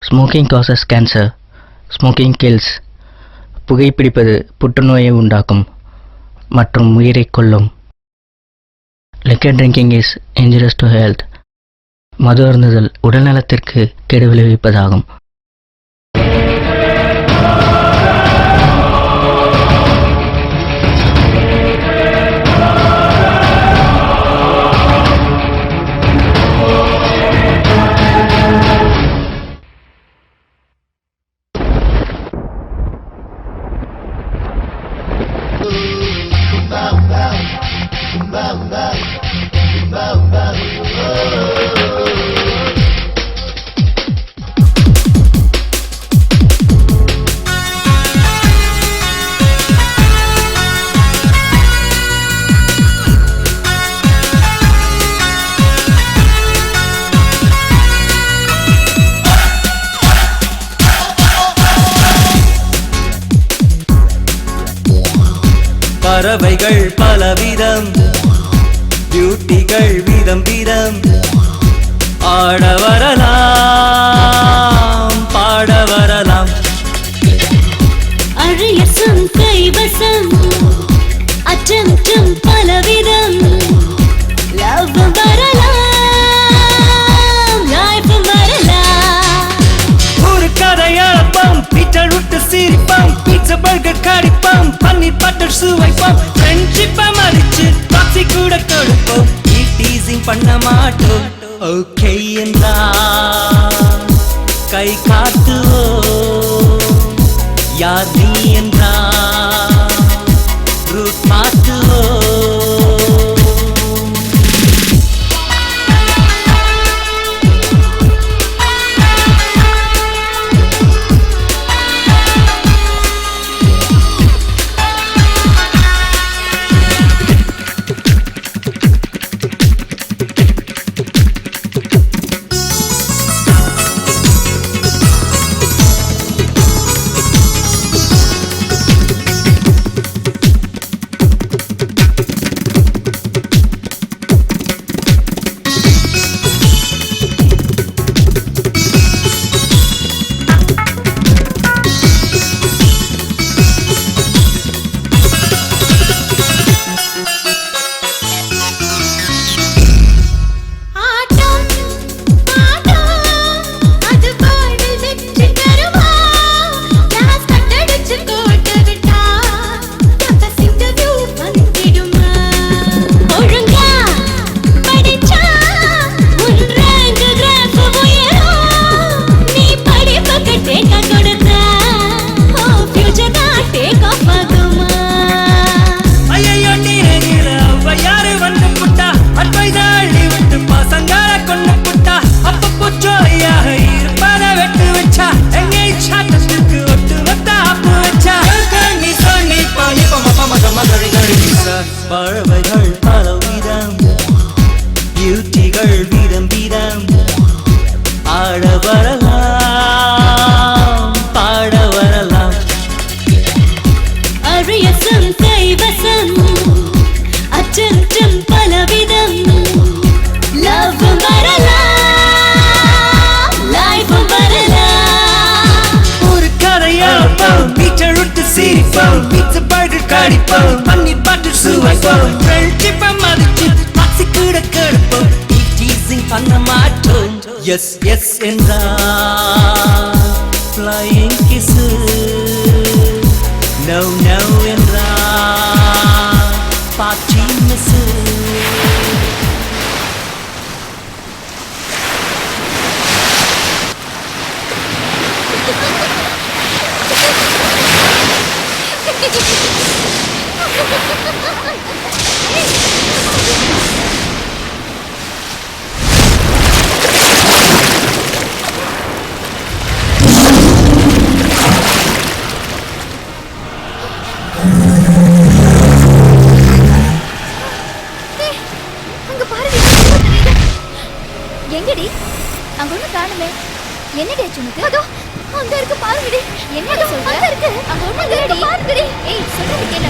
Smoking causes cancer. Smoking kills. புகைப்பிடிப்பது புற்றுநோயை உண்டாக்கும் மற்றும் உயிரை கொல்லும். Liquor drinking is injurious to health. மது அருந்துதல் உடல்நலத்திற்கு கேடு விளைவிப்பதாகும். பறவைகள் பலவிதம், பியூட்டிகள் விதம் விதம். ஆட வரலாம், பாட வரலாம். அழியசும் கைவசம், அச்சம் பலவிதம். லவ் வரலாம், லைஃப் வரலாம். ஒரு கதையளப்பம், பீட்டர் விட்டு சிரிப்பம், பீட்சா பர்கர் கடிப்பம், பன்னீர் பட்டர் சுவைப்போம். ஃப்ரெண்ட்ஷிப்பை மதிச்சு டாக்ஸி கூட கொடுப்போம். டீசிங் பண்ண மாட்டோம். ஓகே என்றா கை காட்டுவோம். யார் நீ என்றா ரூட் மாற்றுவோம். பறவைகள் பலவிதம், பியூட்டிகள் விதம் விதம். ஆட வரலாம், பாட வரலாம். அழியசும் கைவசம், அச்சம் பலவிதம். லவ் வரலாம், லைஃப் வரலாம். ஒரு கதையளப்பம், பீட்டர் விட்டு சிரிப்பம், பீட்சா பர்கர் கடிப்பம், பன்னீர் பட்டர் சுவைப்போம். ஃப்ரெண்ட்ஷிப்பை மதிச்சு டாக்ஸி கூட கொடுப்போம். டீசிங் பண்ண மாட்டோம். எஸ் எஸ் என்றா ஃப்ளையிங் கிஸ். நோ நோ என்றா பாச்சி மிஸ். எங்கடி அங்க ஒண்ணு காணுமே. என்னடி சொன்னது? அதோ அங்க இருக்கு பாருங்கடி. என்னடி சொல்ற? அங்க இருக்கு. அங்க ஒண்ணு இல்லடி. பாருங்கடி. ஏய் சொல்றது கேளு.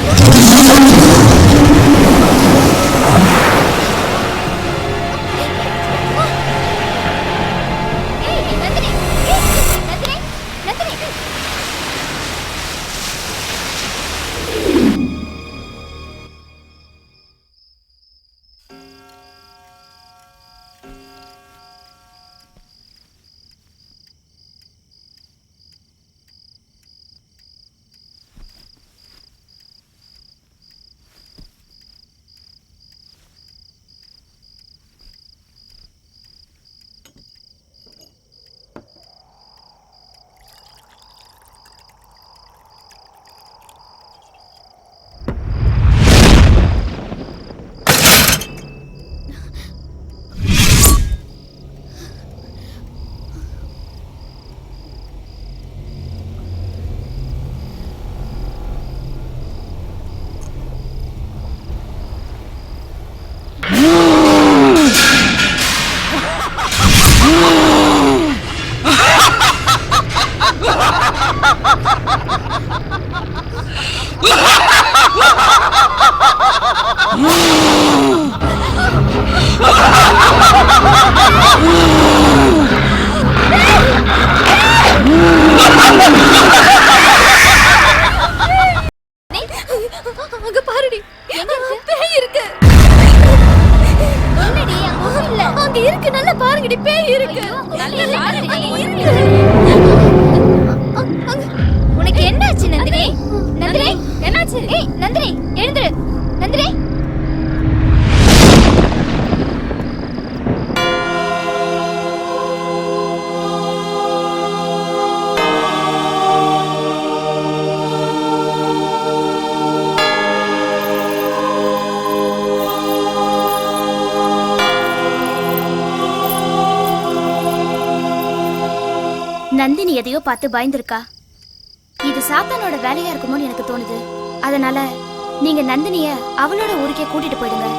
ஏய் நந்தினி. ஏய் அங்க பாருடி, எங்க பேய் இருக்கு. என்னடி அங்க இல்ல, அங்க இருக்கு. நல்லா பாருங்கடி, பேய் இருக்கு. நல்லா பாருடி, உனக்கு என்னாச்சு நந்தினி? நந்தினி என்னாச்சு? ஏய் நந்தினி எழுந்திரு. நந்தினி நந்தினி எதையோ பார்த்து பயந்துருக்கா. இது சாத்தானோட வேலையா இருக்குமோன்னு எனக்கு தோணுது. அதனால நீங்க நந்தினிய அவளோட ஊருக்கே கூட்டிட்டு போயிடுங்க.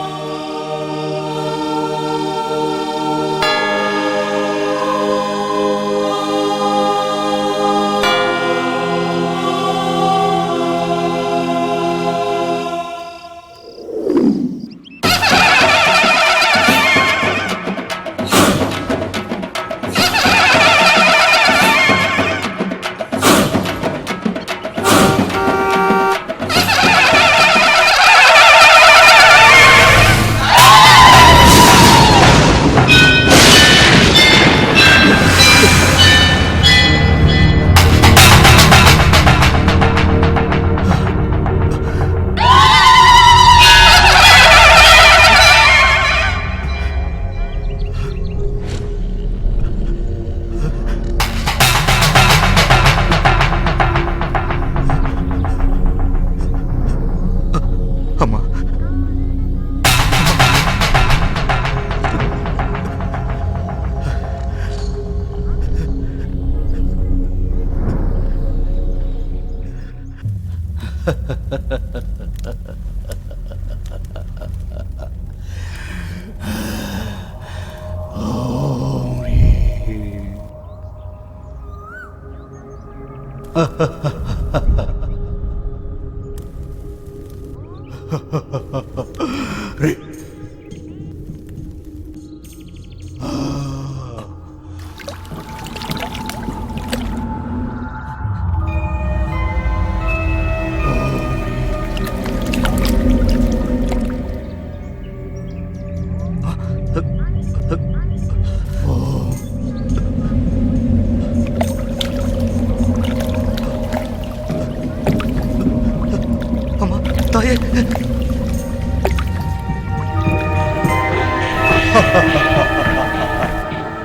தாயே,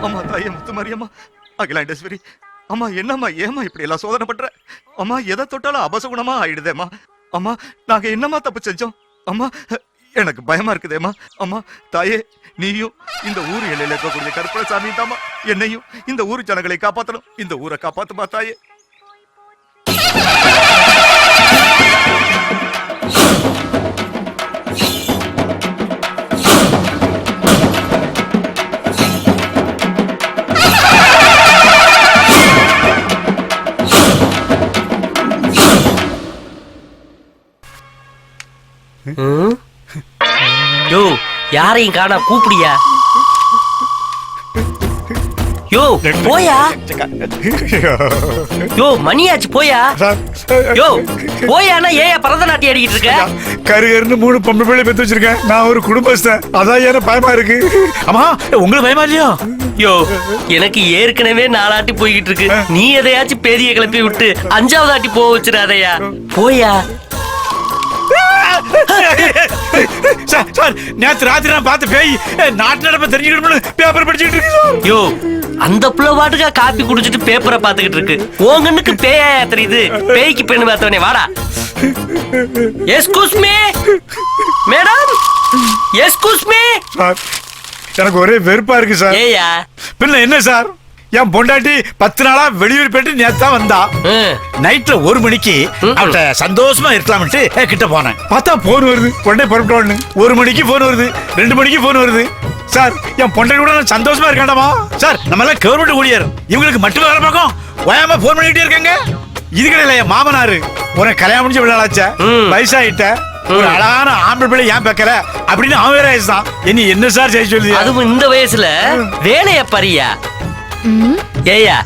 அம்மா தாயே முத்துமாரியம்மா, அகிலாண்டேஸ்வரி அம்மா, என்னம்மா ஏமா இப்படி எல்லாம் சோதனை பண்ற? அம்மா எதை தொட்டாலும் அபசகுணமா ஆயிடுதேம்மா. அம்மா நாங்க என்னம்மா தப்பு செஞ்சோம்? அம்மா எனக்கு பயமா இருக்குதேம்மா. அம்மா தாயே, நீயும் இந்த ஊர் எல்லையில இருக்கக்கூடிய கற்பனை சாமி தாமா என்னையும் இந்த ஊர் ஜனங்களை காப்பாத்தணும். இந்த ஊரை காப்பாத்துமா தாயே. யோ, யாரையும் காணா, கூப்பிடியா? யோ போயா, யோ மணியாச்சு போயா. யோ போயானா ஏன் பரதநாட்டியம் அடிக்கிட்டு இருக்க? கருகருன்னு 3 பொம்பளை பிள்ளை பெத்து வச்சிருக்கேன். நான் ஒரு குடும்பஸ்தன், அதான் எனக்கு பயமா இருக்கு. அம்மா உங்களுக்கு பயமா இல்லையா? யோ எனக்கு ஏற்கனவே 4 ஆட்டி போய்கிட்டு இருக்கு. நீ எதையாச்சும் பேதிய கிளப்பி விட்டு 5வது ஆட்டி போக வச்சிடாதயா. போயா. சார் நேத்து ராத்திரி நான் பார்த்த பேய் நாட்டு நடப்ப தெரிஞ்சுக்கணும்னு பேப்பர் படிச்சுட்டு இருக்கு. யோ அந்த புள்ள பாட்டுக்கா காப்பி குடிச்சிட்டு பேப்பரை பாத்துக்கிட்டு இருக்கு. உங்கன்னுக்கு பேயா தெரியுது? பேய்க்கு பெண்ணு பார்த்தவனே வாடா. Excuse me madam, excuse me. எனக்கு ஒரே வெறுப்பா இருக்கு சார். ஏயா பின்ன என்ன சார், என் பொண்டாட்டி 10 நாளா வெளியூர் போயிட்டு நேத்தான் வந்தா. நைட்ல 1 மணிக்கு அவட்ட சந்தோஷமா இருக்கலாம்ட்டு கிட்ட போனேன். பார்த்தா போன் வருது, உடனே புறப்பட்டு 1 மணிக்கு போன் வருது, 2 மணிக்கு போன் வருது. சார் என் பொண்டாட்டி கூட நான் சந்தோஷமா இருக்காண்டாமா? சார் நம்ம எல்லாம் கவர்மெண்ட் ஊழியர், இவங்களுக்கு மட்டும் வேலை பார்க்கும் ஓயாம போன் பண்ணிக்கிட்டே இருக்காங்க. இது கிடையாது என் மாமனாரு, உனக்கு கல்யாணம் முடிஞ்ச விளையாடாச்ச, வயசாயிட்ட, ஒரு அழகான ஆம்பளை பிள்ளை ஏன் பார்க்கல அப்படின்னு அவன் வேற தான் என்ன சார் செய்ய சொல்லி அதுவும் இந்த வயசுல வேலைய பாரியா ஏயா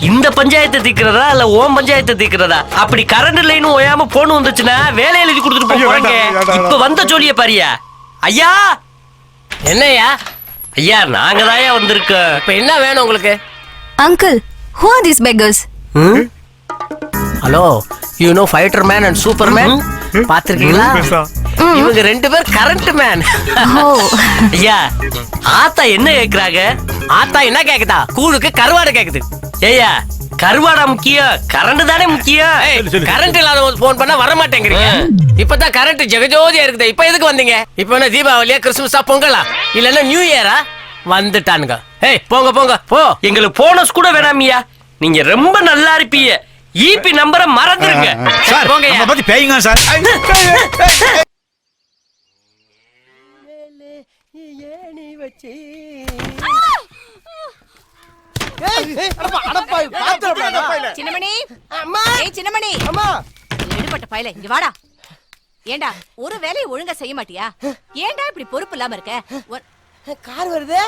இந்த பஞ்சாயத்தை தீக்கிறதா இல்ல ஓம் பஞ்சாயத்தை தீக்கிறதா அப்படி கரண்ட் லைன் ஓயாம போன் வந்துச்சுன்னா வேலை எழுதி கொடுத்துட்டு போறாங்க இப்ப வந்த சொல்லிய பாரியா ஐயா என்னையா ஐயா நாங்க தாயா வந்திருக்கோம் இப்ப என்ன வேணும் உங்களுக்கு Uncle, who are these beggars? Hello you know fighter man and super man பாத்திருக்கீங்களா இவங்க ரெண்டு பேர் கரண்ட் மேன் ஐயா ஆத்தா என்ன கேக்குறாங்க ஆத்தா என்ன கேக்குதா கூழுக்கு கருவாடு கேக்குது ஏய்யா கருவாடா முக்கியம் கரண்ட் தானே முக்கியம் கரண்ட் இல்லாத போன் பண்ணா வர மாட்டேங்கிறீங்க இப்பதான் கரண்ட் ஜெகஜோதியா இருக்குது இப்ப எதுக்கு வந்தீங்க இப்ப என்ன தீபாவளியா கிறிஸ்துமஸா பொங்கலா இல்லன்னா நியூ இயரா வந்துட்டானுங்க ஏய் போங்க போங்க போ எங்களுக்கு போனஸ் கூட வேணாமியா நீங்க ரொம்ப நல்லா இருப்பீங்க ஈபி நம்பரை மறந்துருங்க சார் போங்க நம்ம பத்தி பேயுங்க சார் சின்னமணி ஏய் சின்னமணி எடுபட்ட பயல இங்க வாடா ஏண்டா ஒரு வேலையை ஒழுங்கா செய்ய மாட்டியா ஏண்டா இப்படி பொறுப்பு இல்லாம இருக்க கார் வருது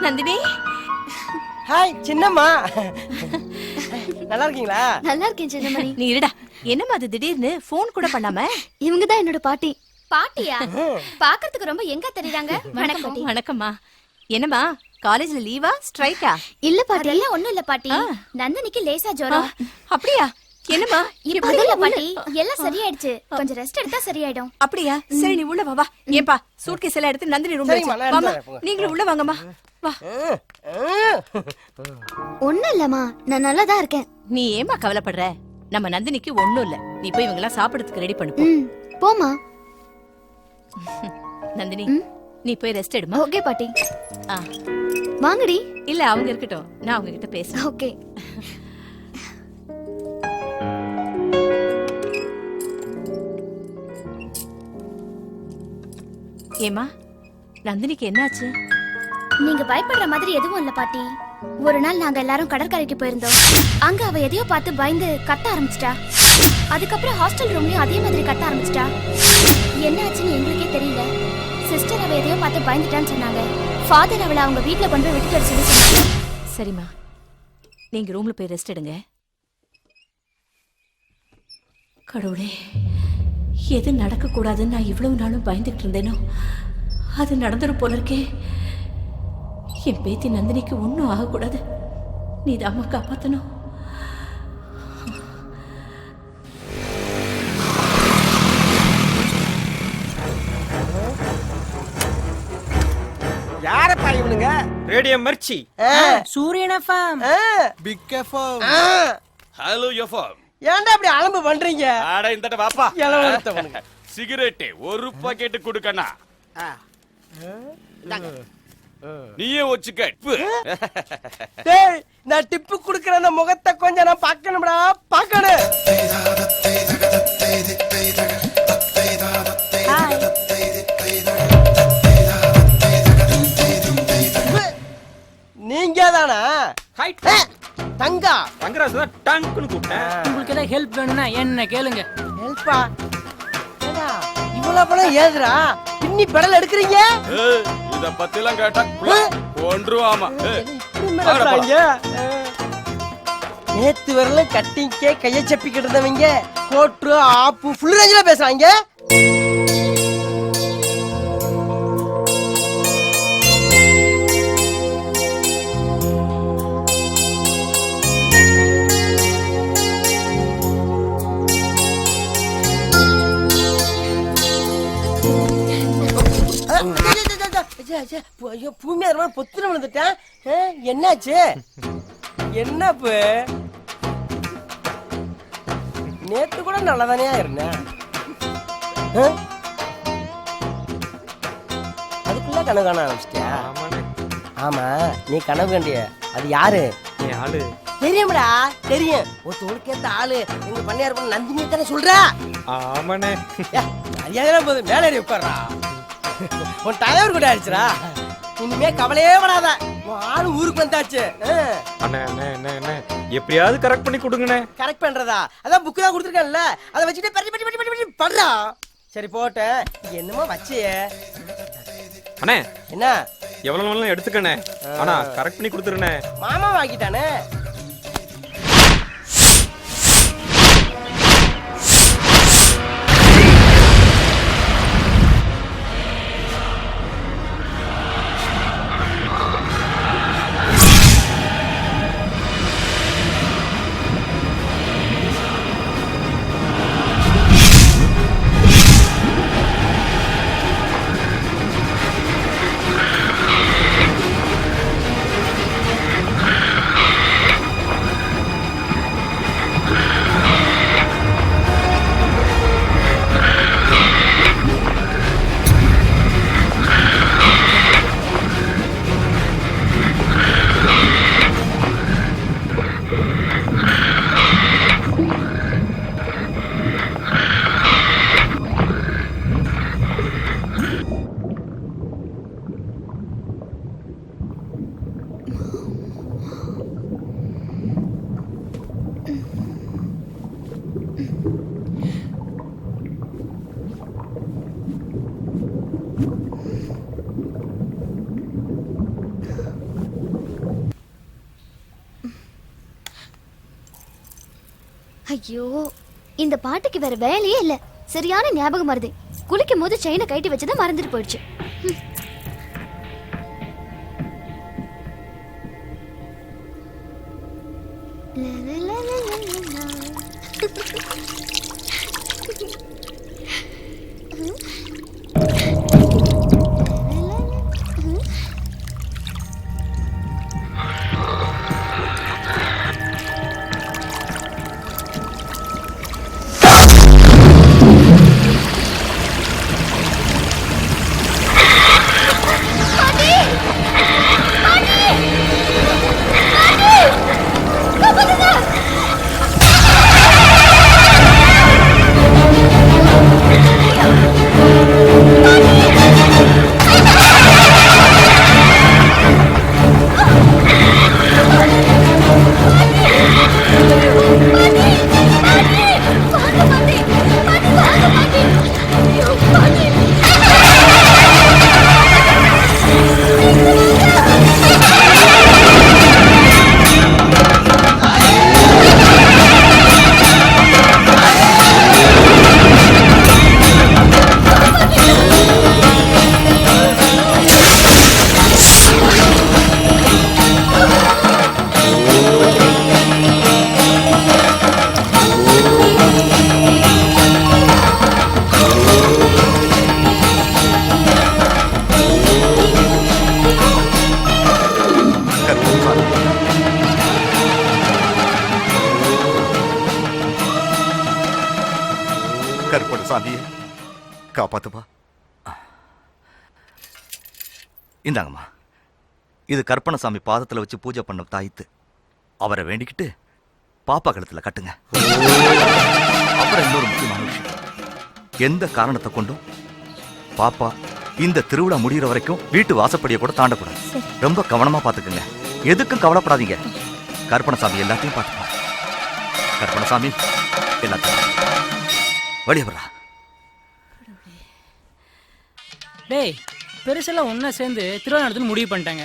நந்தினி ஹாய் சின்னம்மா நல்லா இருக்கீங்களா நல்லா இருக்கேன் சின்னமணி. நீ இருடா என்னம்மா அது திடீர்னு போன் கூட பண்ணாம இவங்க தான் என்னோட பாட்டி. பாட்டியா பாக்குறதுக்கு ரொம்ப எங்க தெரியுறாங்க வணக்கம் வணக்கம்மா என்னம்மா காலேஜ்ல லீவா ஸ்ட்ரைக்கா இல்ல பாட்டி அதெல்லாம் ஒண்ணும் இல்ல பாட்டி நந்தினிக்கு லேசா ஜுரம் அப்படியா என்னம்மா இப்ப இல்ல பாட்டி எல்லாம் சரியாயிடுச்சு கொஞ்சம் ரெஸ்ட் எடுத்தா சரியாயிடும் அப்படியா சரி நீ உள்ள வா ஏப்பா சூட்கேஸ் எல்லாம் எடுத்து நந்தினி ரூம்ல வச்சு வாமா நீங்களும் உள்ள வாங்கம்மா வா ஒண்ணும் இல்லம்மா நான் நல்லா தான் இருக்கேன். நீ ஏமா கவலைப்படுற நம்ம நந்தினிக்கு ஒண்ணும் இல்ல நீ போய் இவங்க எல்லாம் சாப்பிடுறதுக்கு ரெடி பண்ணு போமா நந்தினி நீ போய் ரெஸ்ட் எடுமா ஓகே பாட்டி. ஆ வாங்கடி. இல்ல அவங்க இருக்கட்டும் நான் அவங்க கிட்ட பேசுறேன் ஓகே. ஏமா நந்தினிக்கு என்னாச்சு நீங்க பயப்படுற மாதிரி எதுவும் இல்ல பாட்டி. ஒரு நாள் நாங்க எல்லாரும் கடற்கரைக்கு போயிருந்தோம். அங்க அவ எதையோ பார்த்து பயந்து கத்த ஆரம்பிச்சிட்டா. அதுக்கப்புறம் ஹாஸ்டல் ரூம்லயும் அதே மாதிரி கத்த ஆரம்பிச்சிட்டா. என்ன ஆச்சுன்னு எங்களுக்கே தெரியல. சிஸ்டர் அவ எதையோ பார்த்து பயந்துட்டான்னு சொன்னாங்க. ஃபாதர் அவளை அவங்க வீட்டுல கொண்டு போய் விட்டுட்டு சொல்லி சொன்னாங்க. சரிம்மா நீங்க ரூம்ல போய் ரெஸ்ட் எடுங்க. கடவுளே எது நடக்க கூடாதுன்னு நான் இவ்வளவு நாளும் பயந்துட்டு இருந்தேனோ அது நடந்துடும் போல இருக்கே. என் பேத்தி நந்தினிக்கு ஒன்றும் ஆகக்கூடாது. நீ தாம்மா காப்பாத்தணும். யாரப்பா இவனுங்க? Radio Mirchi, Suryan FM, big FM, hello FM. ஏன்டா இப்படி அலம்பு பண்றீங்க? ஆட இந்தட வாப்பா. எலவட்டவனுங்க. சிகரெட் ஒரு பாக்கெட் கொடுக்கண்ணா. நீயே வச்சுக்க. டேய் நான் டிப்பு குடுக்குற அந்த முகத்தை கொஞ்சம் நான் பார்க்கணும்டா பார்க்கணும். நீங்க தானா? தங்கா தங்கராஜ் தான் டங்க்னு கூப்பிட்டேன். உங்களுக்கு ஏதாவது ஹெல்ப் வேணும்னா என்ன கேளுங்க. ஹெல்ப்பா? ஏடா இவ்வளவு பணம் ஏதுடா பின்னி பெடல் எடுக்குறீங்க? இத பத்திலாம் கேட்டா கொன்றுவாமா. நேத்து வரல கட்டிங்கே கைய சப்பிக்கிட்டு இருந்தவங்க கோட்ரு ஆப்பு ஃபுல் ரேஞ்சில பேசுறாங்க. பூமியா பொத்துன விழுந்துட்டேன். என்னாச்சு? என்னப்பு நேத்து கூட நல்லதானே இருந்தேன். அதுக்குள்ள கனவு காண ஆரம்பிச்சிட்டியா? ஆமா நீ கனவு கண்டிய அது யாரு? தெரியும்டா தெரியும். ஒரு தோளுக்கேத்த ஆளு எங்க பண்ணையார் பண்ண நந்தினி தானே சொல்ற? ஆமாண்ணே. மரியாதை போது மேலே உட்கார்றா. உன் தலைவர் கூட ஆயிடுச்சுடா. இனிமே கவலையே படாத, உன் ஆளு ஊருக்கு வந்தாச்சு. அண்ணே அண்ணே அண்ணே அண்ணே எப்படியாவது கரெக்ட் பண்ணி கொடுங்கண்ணே. கரெக்ட் பண்றதா? அதான் புக்கு தான் கொடுத்துருக்கேன்ல, அதை வச்சுட்டு படி படி படி படி படி பண்றா. சரி போட்ட, என்னமோ வச்சியே. அண்ணே என்ன எவ்வளவு நாளும் எடுத்துக்கண்ணே, ஆனா கரெக்ட் பண்ணி கொடுத்துருண்ணே. மாமா வாங்கிட்டானே. ஐயோ, இந்த பாட்டுக்கு வேற வேலையே இல்ல. சரியான ஞாபகம் வருது. குளிக்கும் போது செயினை கட்டி வச்சதை மறந்துட்டு போயிடுச்சு. கருப்பண சாமியே காப்பாத்துப்பா. இந்தாங்கம்மா, இது கருப்பணசாமி பாதத்துல வச்சு பூஜை பண்ண தாய்த்து. அவரை வேண்டிக்கிட்டு பாப்பா கழுத்துல கட்டுங்க. அப்புறம் இன்னொரு முக்கியமான விஷயம், எந்த காரணத்தை கொண்டும் பாப்பா இந்த திருவிழா முடிகிற வரைக்கும் வீட்டு வாசப்படியை கூட தாண்டக்கூடாது. ரொம்ப கவனமா பாத்துக்குங்க. எதுக்கும் கவலைப்படாதீங்க. கருப்பணசாமி எல்லாத்தையும் பார்த்துப்பா. கருப்பணசாமி எல்லாத்தையும் வழியா வரா. டேய், பெருசெல்லாம் ஒன்னா சேர்ந்து திருவிழா நடத்துன்னு முடிவு பண்ணிட்டாங்க.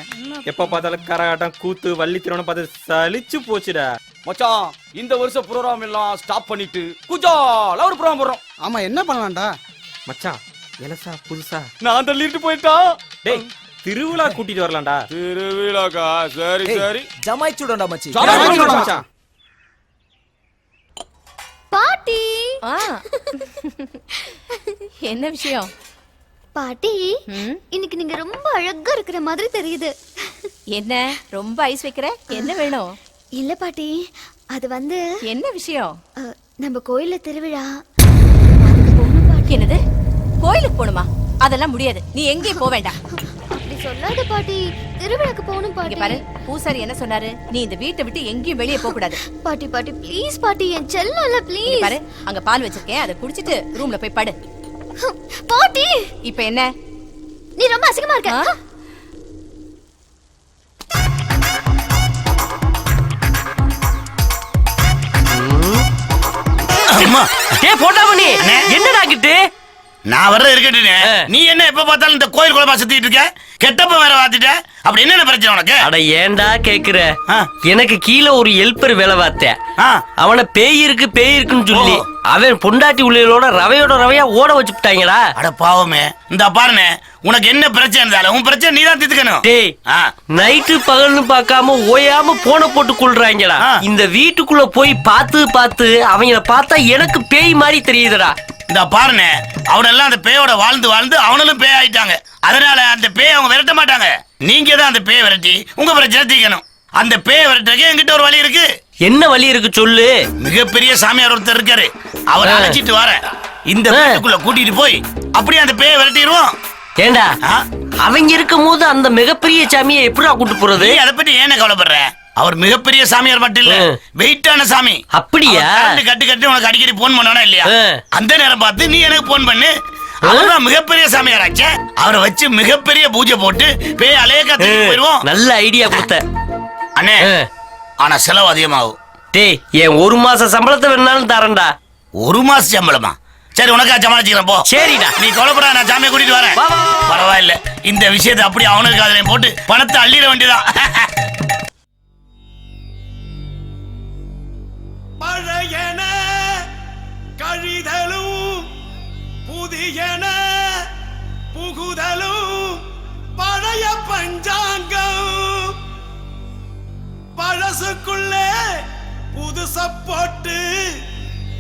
எப்ப பார்த்தாலும் கரகாட்டம் கூத்து வள்ளி திருவண்ணம் பார்த்து சலிச்சு போச்சுடா. மச்சான், இந்த வருஷம் ப்ரோகிராம் எல்லாம் ஸ்டாப் பண்ணிட்டு குஜால ஒரு ப்ரோகிராம் போடுறோம். ஆமா, என்ன பண்ணலாம்டா மச்சான்? எலசா புதுசா நான் தள்ளிட்டு போயிட்டான். டேய், திருவிழா கூட்டிட்டு வரலாம்டா. திருவிழாக்கா? சரி சரி, ஜமாய்ச்சுடா மச்சி. மச்சான் பாட்டி, என்ன விஷயம் பாட்டி? இன்னைக்கு நீங்க ரொம்ப அழகா இருக்கிற மாதிரி தெரியுது. என்ன ரொம்ப ஐஸ் வைக்கிற? என்ன வேணும்? இல்ல பாட்டி, அது வந்து என்ன விஷயம்? நம்ம கோயில்ல திருவிழா. என்னது, கோயிலுக்கு போணுமா? அதெல்லாம் முடியாது, நீ எங்கேயும் போக வேண்டாம். அப்படி சொல்லாத பாட்டி, திருவிழாக்கு போகணும் பாட்டி. பாரு, பூசாரி என்ன சொன்னாரு? நீ இந்த வீட்டை விட்டு எங்கேயும் வெளியே போக கூடாது. பாட்டி பாட்டி ப்ளீஸ் பாட்டி, என் செல்லம்ல ப்ளீஸ். பாரு, அங்க பால் வச்சிருக்கேன், அதை குடிச்சிட்டு ரூம்ல போய் படு. பாட்டி இப்ப என்ன? நீ ரொம்ப அசிங்கமா இருக்க. சும்மா போட்டா பண்ணி என்னடா கிட்டு நான் வர்ற இருக்கட்டுனே நீ என்ன எப்ப பார்த்தாலும் இந்த கோயில் குளமா சுத்திட்டு இருக்க கெட்டப்ப வேற வாத்திட்ட அப்படி என்ன பிரச்சனை உனக்கு அட ஏன்டா கேக்குற எனக்கு கீழே ஒரு ஹெல்ப்பர் வேலை பார்த்தேன் அவனை பேய் இருக்குன்னு சொல்லி அவன் பொண்டாட்டி உள்ளோட ரவையா ஓட வச்சுட்டாங்கடா அட பாவமே இந்த பாருனே உனக்கு என்ன பிரச்சனை இருந்தாலும் உன் பிரச்சனை நீ தான் தீர்த்துக்கணும் டேய் நைட்டு பகல்னு பார்க்காம ஓயாம போன போட்டு கொள்றாங்கடா இந்த வீட்டுக்குள்ள போய் பார்த்து அவங்கள பார்த்தா எனக்கு பேய் மாதிரி தெரியுதுடா இந்த பாருனே அவனெல்லாம் அந்த பேயோட வாழ்ந்து அவனும் பேய் ஆயிட்டாங்க அதனால அந்த பேய் அவங்க விரட்ட மாட்டாங்க நீங்க தான் அந்த பேய் விரட்டி உங்க பிரச்சனை தீர்க்கணும் அந்த பேய் விரட்டுறதுக்கு என்கிட்ட ஒரு வழி இருக்கு என்ன வழி இருக்கு சொல்லு மிகப்பெரிய சாமியார் ஒருத்தர் இருக்காரு அவரை அழைச்சிட்டு வர இந்த வீட்டுக்குள்ள கூட்டிட்டு போய் அப்படியே அந்த பேயை விரட்டிடுவோம் ஏண்டா அவங்க இருக்கும் போது அந்த மிகப்பெரிய சாமியை எப்படிடா கூட்டு போறது அதை பத்தி ஏன கவலைப்படுற அவர் மிகப்பெரிய சாமியார் மட்டும் இல்ல வெயிட்டான சாமி அப்படியா கட்டு உனக்கு அடிக்கடி போன் பண்ணா இல்லையா அந்த நேரம் பார்த்து நீ எனக்கு போன் பண்ணு அவர்தான் மிகப்பெரிய சாமியாராச்ச அவரை வச்சு மிகப்பெரிய பூஜை போட்டு பேய் அலைய கத்து போயிருவோம் நல்ல ஐடியா கொடுத்த அண்ணே ஆனா செலவு அதிகமாகும் டேய் ஏன் 1 மாச சம்பளத்தை வேணாலும் தரேன்டா 1 மாச சம்பளமா சரி உனக்கா சமாளிச்சுக்கிறேன் போ சரிடா நீ கவலைப்படாத நான் சாமியை கூட்டிட்டு வரேன் பரவாயில்ல இந்த விஷயத்தை அப்படி அவனுக்கு அதுல போட்டு பணத்தை அள்ளிட வேண்டியதான் பழையன கழிதலும் புதியன புகுதலும் பழைய பஞ்சாங்கம் பழசுக்குள்ளே புதுச போட்டு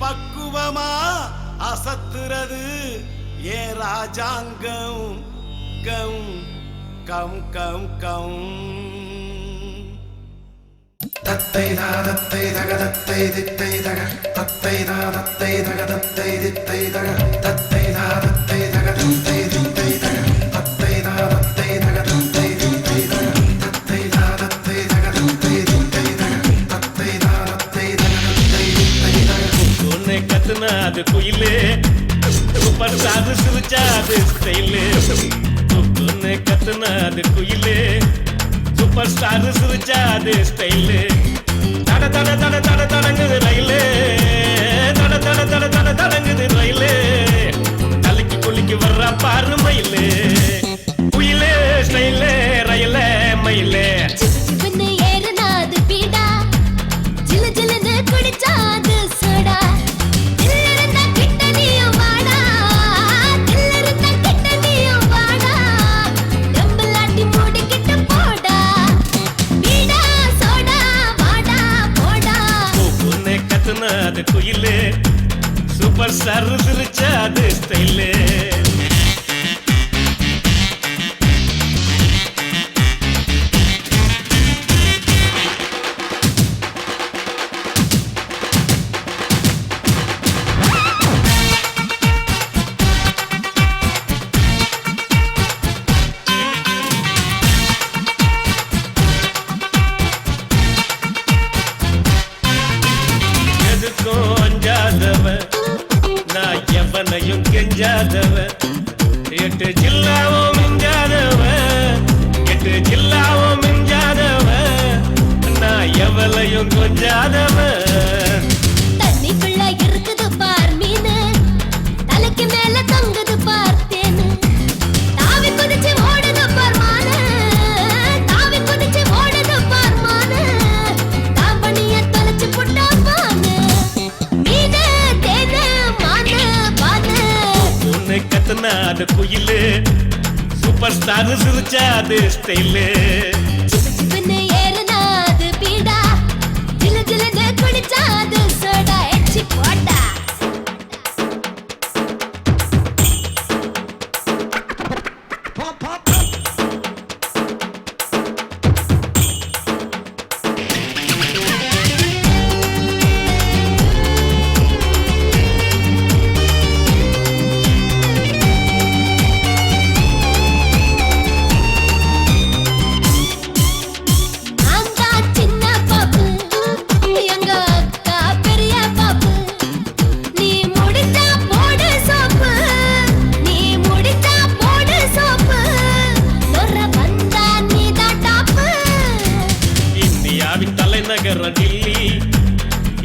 பக்குவமா அசத்துறது ஏ ராஜாங்கம் கம் கம் கம் கம் தத்தை தாதத்தை தகதத்தை தித்தை தக தத்தை தாதத்தை தகதத்தை தித்தை தக தத்தை தாதத்தை தகதத்தை தித்தை தக தத்தை தாதத்தை தகதத்தை தித்தை தக தத்தை தாதத்தை தகதத்தை தித்தை தக தத்தை தாதத்தை தகதத்தை தித்தை தக உன்னை கத்துனா அது குயிலே சூப்பர் சாது சிரிச்சா அது ஸ்டைலே உன்னை கத்துனா அது குயிலே சூப்பர் ஸ்டார் சிரிச்சா அது ஸ்டைலு தட தட தட தட தடங்குது ரயிலே தட தட தட தட தடங்குது ரயிலே தலைக்கு குளிக்கு வர்ற பாரு மயிலே குயிலே ஸ்டைலே ரயிலே மயிலே அது குயிலே சூப்பர் ஸ்டார் சிரிச்சா அது ஸ்டைலே நான் எவனையும் கெஞ்சாதவன் 8 ஜில்லாவும் மிஞ்சாதவன் 8 ஜில்லாவும் மிஞ்சாதவன் நான் எவளையும் கொஞ்சாதவன் தண்ணிக்குள்ள இருக்குது பார் மீனு தலைக்கு மேல தொங்குது பார் தேனு தாவி குதிச்சு ஓடுது பார் மானு தாவி குதிச்சு ஓடுது பார் மானு தாம்பணிய தொலைச்சு புட்டா பானு மீனு தேனு மானு பானு உன்னை கத்துனா அது குயிலே சூப்பர் ஸ்டார் சிரிச்சா அது ஸ்டைலே சிவனு ஏறுனா அது பீடா ஜிலு ஜிலுன்னு குடிச்சா அது சோடா எச்சி போட்டா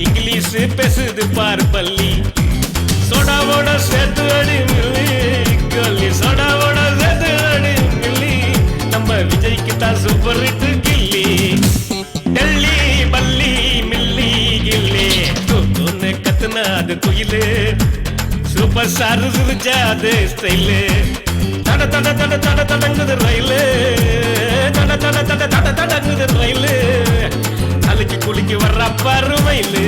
இங்கிலீஷ் பேசுது பாரு பள்ளி சோடாவோட சேர்த்து அடி மில்லி கல்லி சோடாவோட சேர்த்து அடி மில்லி நம்ம விஜய்க்கு தான் சூப்பர் ஹிட் கில்லி டெல்லி பல்லி மில்லி கில்லி தூத்துன்னு கத்துனா அது குயிலு சூப்பர் ஸ்டார் சிரிச்சா அது ஸ்டைலு தட தட தட தட தடங்குது ரயிலு தட தட தட தட தடங்குது ரயிலு அழுக்கி குளிக்கு வர்ற பாரு மயிலு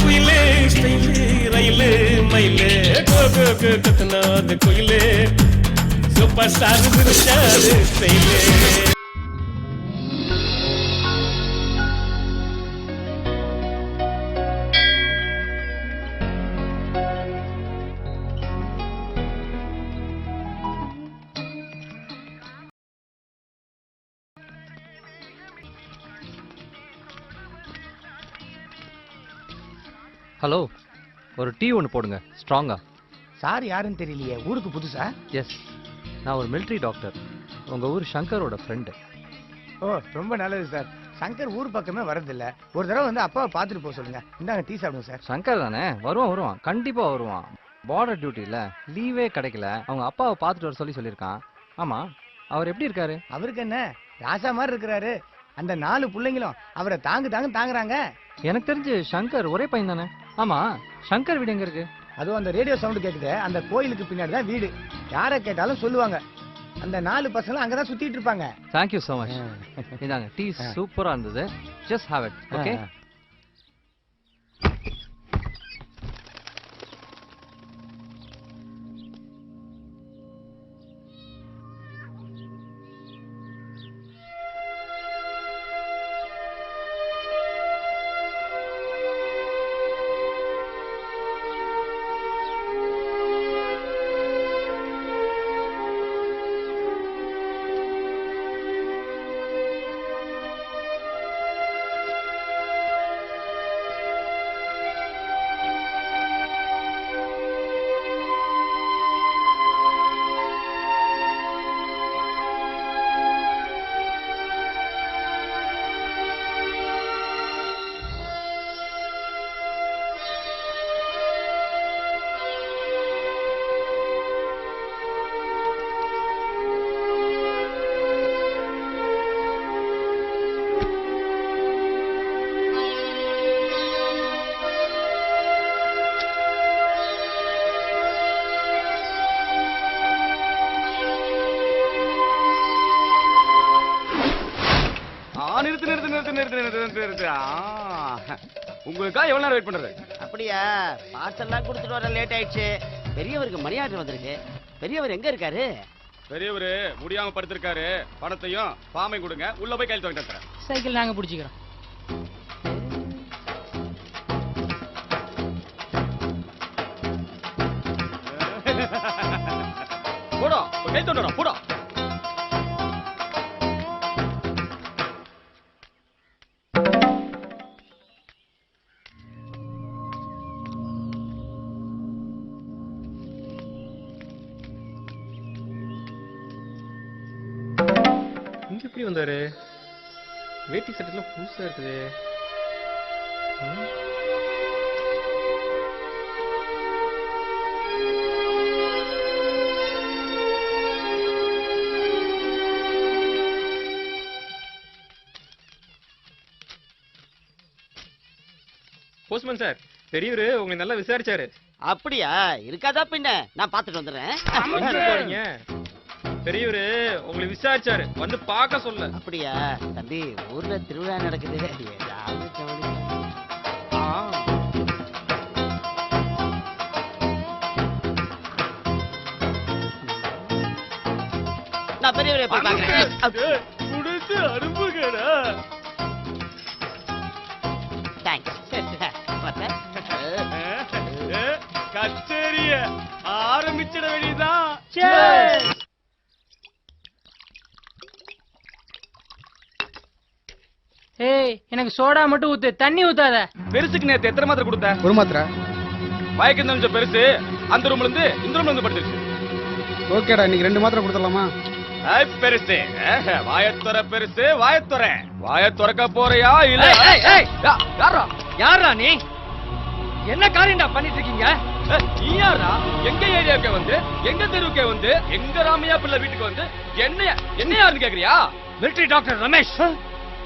குயிலு ஸ்டைலு ரயிலு மயிலு கத்துனா அது குயிலு சூப்பர் ஸ்டார் சிரிச்சா அது ஸ்டைலு ஹலோ ஒரு டீ ஒன்று போடுங்க ஸ்ட்ராங்கா. சார் யாருன்னு தெரியலையே, ஊருக்கு புதுசா? எஸ், நான் ஒரு மிலிட்ரி டாக்டர், உங்கள் ஊர் சங்கரோட ஃப்ரெண்டு. ஓ ரொம்ப நல்லது சார். சங்கர் ஊர் பக்கமே வரதில்ல, ஒரு தடவை வந்து அப்பாவை பார்த்துட்டு போக சொல்லுங்க. இந்தாங்க டீ சாப்பிடுங்க சார். சங்கர் தானே, வருவான் கண்டிப்பாக வருவான். பார்டர் டியூட்டியில் லீவே கிடைக்கல, அவங்க அப்பாவை பார்த்துட்டு வர சொல்லியிருக்கான். ஆமாம், அவர் எப்படி இருக்காரு? அவருக்கு என்ன, ராசா மாதிரி இருக்கிறாரு. அந்த 4 பிள்ளைங்களும் அவரை தாங்குறாங்க. எனக்கு தெரிஞ்சு சங்கர் ஒரே பையன் தானே. ஆமா, சங்கர் வீடு எங்க இருக்கு? அதுவும் அந்த ரேடியோ சவுண்ட் கேக்குது, அந்த கோயிலுக்கு பின்னாடி தான் வீடு. யாரை கேட்டாலும் சொல்லுவாங்க. அந்த 4 பசங்களும் அங்கதான் சுத்திட்டு இருப்பாங்க. Thank you so much. இதாங்க டீ, சூப்பரா இருந்தது. Just have it. ஓகே. உங்களுக்கா எவ்வளவு நேரம் வெயிட் பண்றது? அப்படியா, பார்சல்லாம் கொடுத்துட்டு வர லேட் ஆயிடுச்சு. பெரியவருக்கு மரியாதை வந்திருக்கு. பெரியவர் எங்க இருக்காரு? பெரியவரு முடியாம படுத்திருக்காரு. பணத்தையும் பாமை கொடுங்க, உள்ள போய் கையில் தூக்கிட்டு வரேன். சைக்கிள் நாங்க பிடிச்சிக்கிறோம். போடா, கை தோண்டா, போடா. இங்க எப்படி வந்தாரு? வேட்டி சட்டெல்லாம் புதுசா இருக்குது. போஸ்ட்மேன் சார், பெரியவரு உங்களை நல்லா விசாரிச்சாரு. அப்படியா, இருக்காதா பின்ன, நான் பார்த்துட்டு வந்துடுறேன். பெரியவரு உங்களை விசாரிச்சாரு, வந்து பார்க்க சொல்ல. அப்படியா தம்பி, ஊர்ல திருவிழா நடக்குது, ஏதாவது கவனிக்க. நான் பெரியவரை போய் பார்க்கிறேன். முடிச்சு அனுப்புங்கடா. தேங்க்ஸ். கச்சேரிய ஆரம்பிச்சிட வேண்டியதான். ஏய், எனக்கு சோடா மட்டும் ஊத்து, தண்ணி ஊத்தாத. பெருசுக்கு நேத்து எத்தனை மாத்திரை கொடுத்த? 1 மாத்திரை. மயக்கம் தெரிஞ்ச பெருசு அந்த ரூம்ல இருந்து இந்த ரூம்ல இருந்து படுத்துருச்சு. ஓகேடா, இன்னைக்கு 2 மாத்திரை கொடுத்துடலாமா? பெருசு வாயத்துற, பெருசு வாயத்துற. வாய துறக்க போறியா இல்ல? யாரா யாரா நீ? என்ன காரியம்டா பண்ணிட்டு இருக்கீங்க? நீ யாரா? எங்க ஏரியாவுக்கு வந்து, எங்க தெருவுக்கு வந்து, எங்க ராமையா பிள்ளை வீட்டுக்கு வந்து என்ன யாருன்னு கேக்குறியா? மிலிட்டரி டாக்டர் ரமேஷ்,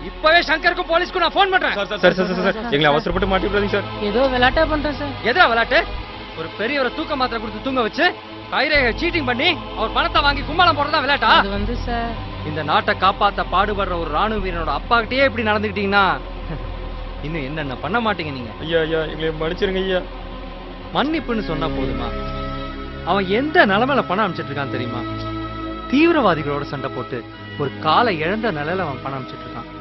இப்பவே சங்கருக்கு போலீஸ்க்கு நான் போன் பண்றேன். சார் எங்களை அவசரப்பட்டு மாட்டி விடாதீங்க சார். ஏதோ விளையாட்டா பண்றேன் சார். எதா விளையாட்டு? ஒரு பெரியவரை தூக்க மாத்திரை கொடுத்து தூங்க வச்சு கைரேகை சீட்டிங் பண்ணி அவர் பணத்தை வாங்கி கும்மாளம் போடுறதா விளையாட்டா? அது வந்து சார், இந்த நாட்டை காப்பாத்த பாடுபடுற ஒரு ராணுவ வீரனோட அப்பா கிட்டயே இப்படி நடந்துக்கிட்டீங்கன்னா இன்னும் என்னென்ன பண்ண மாட்டீங்க நீங்க? ஐயா எங்களை மன்னிச்சிருங்க ஐயா. மன்னிப்புன்னு சொன்னா போதுமா? அவன் எந்த நிலைமையில பணம் அனுப்பிச்சிட்டு இருக்கான் தெரியுமா? தீவிரவாதிகளோட சண்டை போட்டு ஒரு காலை இழந்த நிலையில அவன் பணம் அனுப்பிச்சிட்டு இருக்கான்.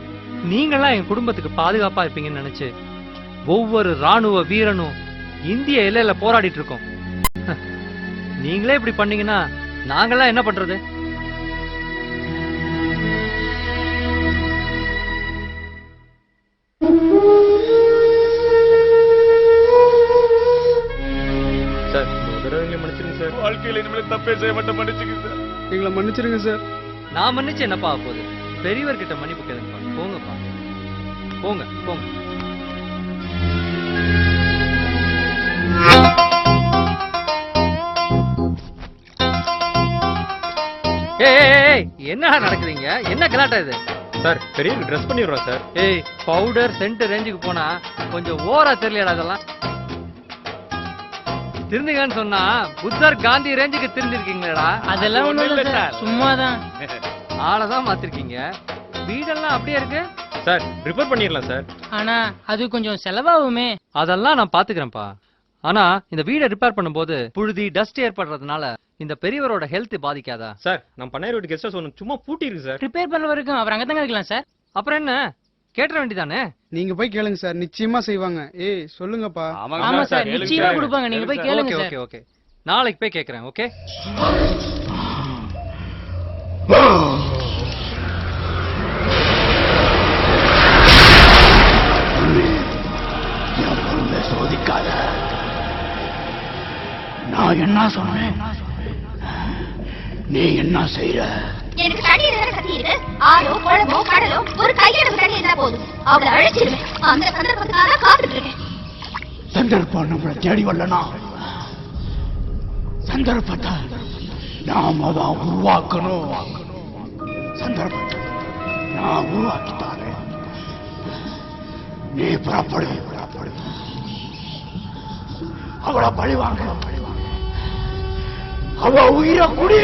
நீங்களாம் என் குடும்பத்துக்கு பாதுகாப்பா இருப்பீங்கன்னு நினைச்சு ஒவ்வொரு ராணுவ வீரனும் இந்திய எல்லையில போராடிட்டு இருக்கோம். நீங்களே இப்படி பண்ணீங்கன்னா நாங்கெல்லாம் என்ன பண்றது? சார் எங்களை மன்னிச்சிருங்க சார். வாழ்க்கையில இனிமேல் தப்பே செய்ய மாட்டேன், மன்னிச்சுங்க சார். எங்களை மன்னிச்சிருங்க சார். நான் மன்னிச்சு என்னப்பா போகுது? பெரியவர்கிட்ட மன்னிப்பு கேளுங்கப்பா. போங்கப்பா, போங்க போங்க. என்ன நடக்குதுங்க? என்ன கலாட்டா இது? சார் பெரியவருக்கு ட்ரெஸ் பண்ணிடுறோம் சார். ஏய், பவுடர் சென்ட் ரேஞ்சுக்கு போனா கொஞ்சம் ஓரா தெரியலடா அதெல்லாம். திருந்துங்கன்னு சொன்னா புத்தர் காந்தி ரேஞ்சுக்கு திருந்திருக்கீங்களா? அதெல்லாம் ஒண்ணும் இல்ல சார், சும்மாதான். ஆளதான் மாத்திருக்கீங்க. வீடெல்லாம் அப்படியே இருக்கு சார். ரிப்பேர் பண்ணிடலாம் சார். ஆனா அது கொஞ்சம் செலவாகுமே. அதெல்லாம் நான் பாத்துக்கிறேன்ப்பா. ஆனா இந்த வீடை ரிப்பேர் பண்ணும்போது புழுதி டஸ்ட் ஏற்படுறதுனால இந்த பெரியவரோட ஹெல்த் பாதிக்காதா? சார் நம்ம பண்ணையார் வீட்டு கெஸ்ட் ஹவுஸ் ஒன்று சும்மா பூட்டி இருக்கு சார். ரிப்பேர் பண்ண வரைக்கும் அப்புறம் அங்கதாங்க இருக்கலாம் சார். அப்புறம் என்ன, கேட்ட வேண்டியதானே? நீங்க போய் கேளுங்க சார், நிச்சயமா செய்வாங்க. ஏய் சொல்லுங்கப்பா. ஆமா சார், நிச்சயமா கொடுப்பாங்க. நீங்க போய் கேளுங்க சார். ஓகே ஓகே, நாளைக்கு போய் கேக்குறேன். ஓகே. சோதிக்காத. நான் என்ன சொன்னேன்? நீ என்ன செய்யற? எனக்கு தண்ணி வேற கத்தி இருக்கு. ஆறோ குளமோ கடலோ ஒரு கையளவு தண்ணி இருந்தா போதும், அவளை அழைச்சிருவேன். அந்த சந்தர்ப்பத்துக்காக காத்துட்டு இருக்கேன். சந்தர்ப்பம் நம்மளை தேடி வரலனா சந்தர்ப்பத்தை நாம தான் உருவாக்கணும். சந்தர்ப்பத்தை நான் உருவாக்கித்தானே. நீ புறப்படு. அவளை பழிவாங்க. அவ உயிரை குடி.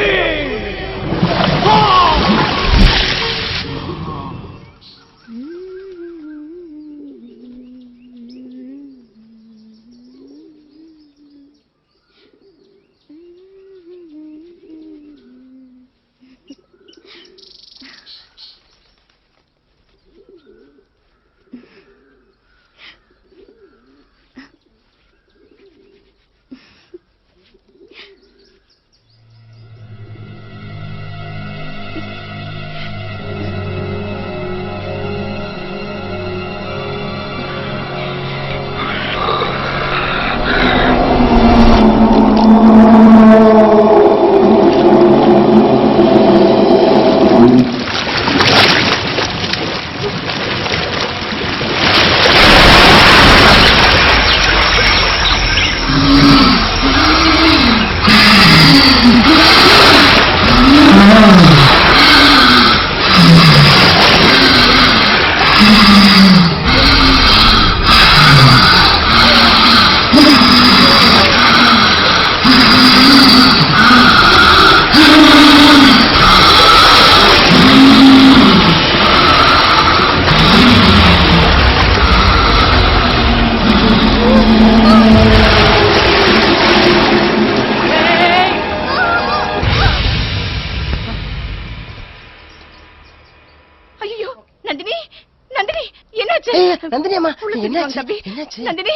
நந்தினி அம்மா, என்னாச்சு? நந்தினி,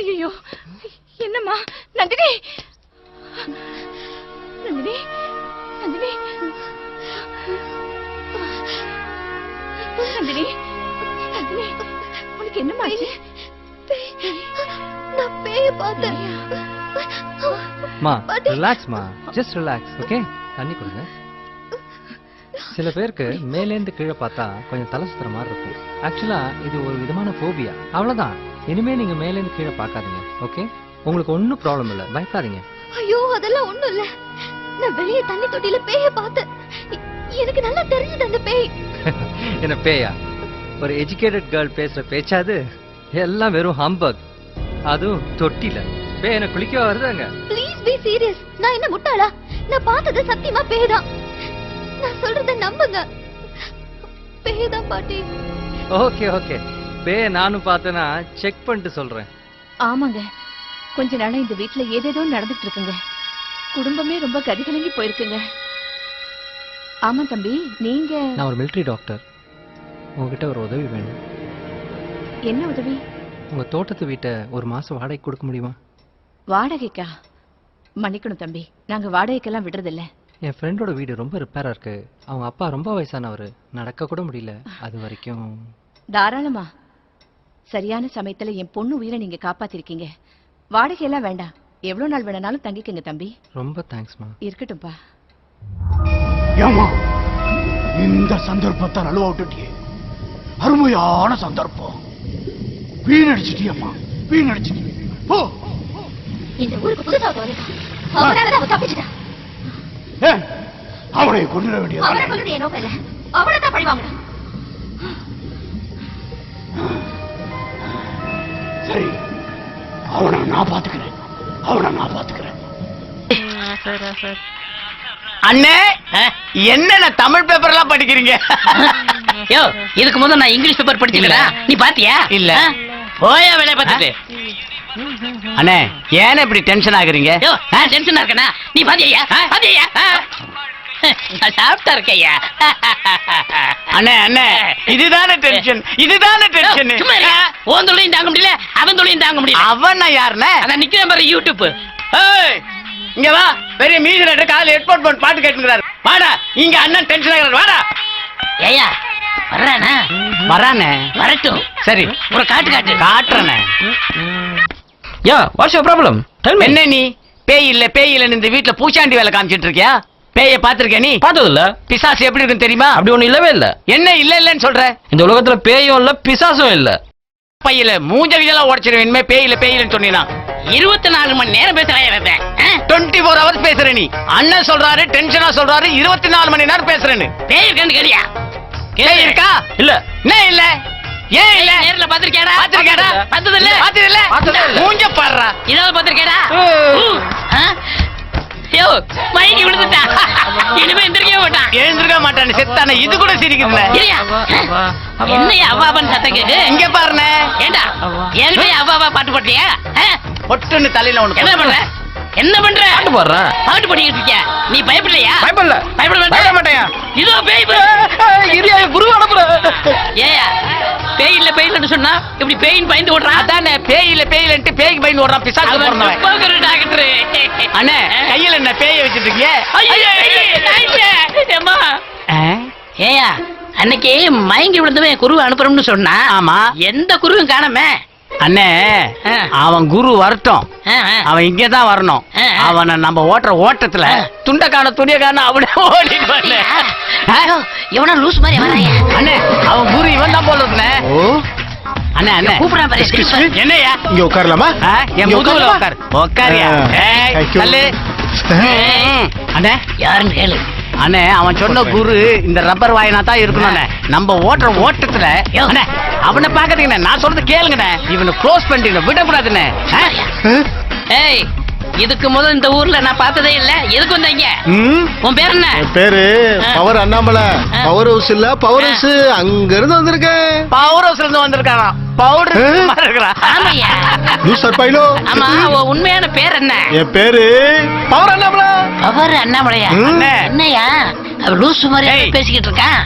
ஐயோ என்னம்மா? நந்தினி, நந்தினி, நந்தினி, நந்தினி, நந்தினி, உனக்கு என்னம்மா ஆச்சு? நான் பேய பார்த்தேன். மா, ரிலாக்ஸ்மா, ஜஸ்ட் ரிலாக்ஸ். ஓகே, தண்ணி கொடுங்க. சில பேருக்கு மேலேந்து கீழே பார்த்தா கொஞ்சம் தலை சுத்துற மாதிரி இருக்கும். ஆக்சுவலா இது ஒரு விதமான போபியா, அவ்வளவுதான். இனிமே நீங்க மேல இருந்து கீழே பார்க்காதீங்க. ஓகே? உங்களுக்கு ஒன்றும் ப்ராப்ளம் இல்லை, பயப்படாதீங்க. ஐயோ அதெல்லாம் ஒண்ணும் இல்ல. நான் வெளியே தண்ணி தொட்டியில பேய பார்த்தேன். எனக்கு நல்லா தெரிஞ்சது அந்த பேய். என்ன பேயா? ஒரு எஜுகேட்டட் கேர்ள் பேசுற பேச்சாது? எல்லாம் வெறும் ஹம்பக். அதுவும் தொட்டில பேய் என்ன குளிக்க வருதாங்க? Please be serious. நான் என்ன முட்டாளா? நான் பார்த்தது சத்தியமா பேய் தான். நான் சொல்றத நம்புங்க. பேய் தான் பாட்டி. ஓகே ஓகே, பேய நானும் பார்த்தேன்னா செக் பண்ணிட்டு சொல்றேன். ஆமாங்க, கொஞ்ச நாளா இந்த வீட்டுல ஏதேதோ நடந்துட்டு இருக்குங்க. குடும்பமே ரொம்ப கதிகலங்கி போயிருக்குங்க. ஆமா தம்பி, நீங்க? நான் ஒரு மிலிட்டரி டாக்டர். உங்ககிட்ட ஒரு உதவி வேணும். என்ன உதவி? உங்க தோட்டத்து வீட்டை ஒரு மாசம் வாடகை கொடுக்க முடியுமா? வாடகைக்கா? மன்னிக்கணும் தம்பி, நாங்க வாடகைக்கெல்லாம் விடுறதில்ல. என் ஃப்ரெண்டோட வீடு ரொம்ப ரிப்பேரா இருக்கு. அவங்க அப்பா ரொம்ப வயசானவர், நடக்க கூட முடியல. அது வரைக்கும் தாராளமா. சரியான சமயத்துல என் பொண்ணு உயிரை நீங்க காப்பாத்திருக்கீங்க. வாடகையெல்லாம் வேண்டாம், எவ்வளவு நாள் வேணாலும் தங்கிக்கங்க தம்பி. ரொம்ப தேங்க்ஸ்மா. இருக்கட்டும்பா. ஏமா இந்த சந்தர்ப்பத்தை நழுவ விட்டுட்டியே, அருமையான சந்தர்ப்பம். வீணடிச்சிட்டியம்மா, வீணடிச்சிட்டிய. போ. இந்த ஊருக்கு புதுசா வந்திருக்கான். அவனால அவன் தப்பிச்சிட்டான். அவனை கொண்டுட வேண்டியது. அவனை கொண்டு என்ன வேலை? அவனை தான் பழி வாங்கணும். சரி, அவனை நான் பாத்துக்கிறேன். அவனை நான் பாத்துக்கிறேன். அண்ணே, என்ன தமிழ் பேப்பர் எல்லாம் படிக்கிறீங்க? யோ, இதுக்கு முதல்ல நான் இங்கிலீஷ் பேப்பர் படிச்சிருக்கேன். நீ பாத்தியா? இல்ல. போயா வேலைய பார்த்துட்டு. அண்ணே, ஏன் இப்படி டென்ஷன் ஆகுறீங்க? யோ, நான் டென்ஷனா இருக்கேனா? நீ பாத்தியா? பாத்தியா? சாப்பிட்டா இருக்கையா? அண்ணே அண்ணே, இதுதானே டென்ஷன், இதுதானே டென்ஷன். சும்மா இருக்க. உன் தொழிலையும் தாங்க முடியல, அவன் தொழிலையும் தாங்க முடியல. அவன் யாருண்ணே? அதான் நிக்கிறேன் பாரு யூடியூப். ஏய், இங்க வா. பெரிய மியூசிக் காலையில ஹெட்போன் போட்டு பாட்டு கேட்டுக்கிறாரு. வாடா, இங்க அண்ணன் டென்ஷன் ஆகிறாரு. வாடா. ஏயா வர்றானே? வரானே. வரட்டும். சரி, ஒரு காட்டு காட்டு. காட்டுறனே. யா, வாட்ஸ் யுவர் ப்ராப்ளம்? என்ன நீ பேய் இல்லன்னு இந்த வீட்டுல பூச்சாண்டி வேலை காமிச்சிட்டு இருக்கியா? பேய பாத்திருக்க நீ? பார்த்தது இல்ல. பிசாசு எப்படி இருக்குன்னு தெரியுமா? அப்படி ஒண்ணு இல்லவே இல்ல. என்ன இல்லன்னு சொல்ற? இந்த உலகத்துல பேயும் இல்ல பிசாசும் இல்ல. பையில மூஞ்சவிதெல்லாம் உடைச்சிருவேன் இனிமே பேய் இல்லன்னு சொன்னீனா. 24 மணி நேரம் பேசுறேன். 24 hours பேசுற நீ. அண்ணன் சொல்றாரு, டென்ஷனா சொல்றாரு, 24 மணி நேரம் பேசுறேன்னு. பேய் இருக்கான்னு கேளியா? பேய் இருக்கா? இல்ல. என்ன இல்ல? ஏன் இல்ல? நேர்ல பாத்திருக்கேடா? பாத்திருக்கேடா? பார்த்தது இல்ல. பார்த்தது இல்ல. மூஞ்ச பாருடா. இதாவது பாத்திருக்கேடா? யோ, மயங்கி விழுந்துட்டா. இனிமே எந்திரிக்கவே மாட்டான். எழுந்திருக்க மாட்டானே, செத்தானே. இது கூட சிரிக்குதுல. என்னையா அவ்வாபான்னு சத்தம் கேக்கு? இங்க பாருனே. ஏண்டா ஏற்கனவே அவ்வாபா பாட்டு போட்டியா? ஒட்டுன்னு தலையில உனக்கு என்ன பண்ற? என்ன பண்ற? பாட்டு போடுறேன். பாட்டு பண்ணிட்டு இருக்கியா? நீ பயப்படலையா? பயப்படல. பயப்பட மாட்டேயா? இதோ பேய் இரியா குரு அனுப்புற. ஏயா பேய் இல்லன்னு சொன்னா இப்படி பேயின் பயந்து ஓடுறான். அதானே பேய் இல்லன்ட்டு பேய்க்கு பயந்து ஓடுறான். பிசாசு போறவன். போகற டாக்டர். அண்ணே, கையில என்ன பேயை வச்சிட்டு இருக்கீங்க? ஐயோ அம்மா. ஏயா அன்னைக்கு மயங்கி விழுந்தவன் குரு அனுப்புறோம்னு சொன்னா. ஆமா. எந்த குருவும் காணமே. அண்ணே, அவன் குரு வரட்டும். அவன் இங்கதான் வரணும். அவனை நம்ம ஓட்டுற ஓட்டத்துல துண்டக்கான துணியக்கான அவனே ஓடிட்டு. எவனா லூஸ் மாதிரி வராங்க. அண்ணே, அவன் குரு இவன் தான் போல இருக்குண்ணே. அண்ணே அண்ணே கூப்பிடுறான் பாரு. என்னையா இங்க உட்காரலாமா? என் முதுகுல உட்காரு. உட்காரியா? அண்ணே, யாருன்னு கேளு. அண்ணே, அவன் சொன்ன குரு இந்த ரப்பர் வாயினா தான் இருக்கணும். நம்ம ஓட்டுற ஓட்டத்துல அவனை பாக்குறீங்க. நான் சொல்றது கேளுங்கண்ணே. இவனை க்ளோஸ் பண்ணிட்டு விடக்கூடாதுண்ணே. ஏய், இதுக்கு முதல் இந்த ஊர்ல நான் பார்த்ததே இல்ல. எதுக்கு வந்தீங்க? உன் பேர் என்ன? பேரு பவர் அண்ணாமலை. பவர் ஹவுஸ் இல்ல, பவர் ஹவுஸ். அங்க இருந்து வந்திருக்கேன். பவர் ஹவுஸ்ல இருந்து வந்திருக்கானா? பவுடர். ஆமாய்யா. Loser bylaw. ஆமா, உன் உண்மையான பேர் என்ன? என் பேரு பவர் அண்ணாமலை. பவர் அண்ணாமலையா? என்னையா அவ லூசு மாதிரி பேசிக்கிட்டு இருக்கான்?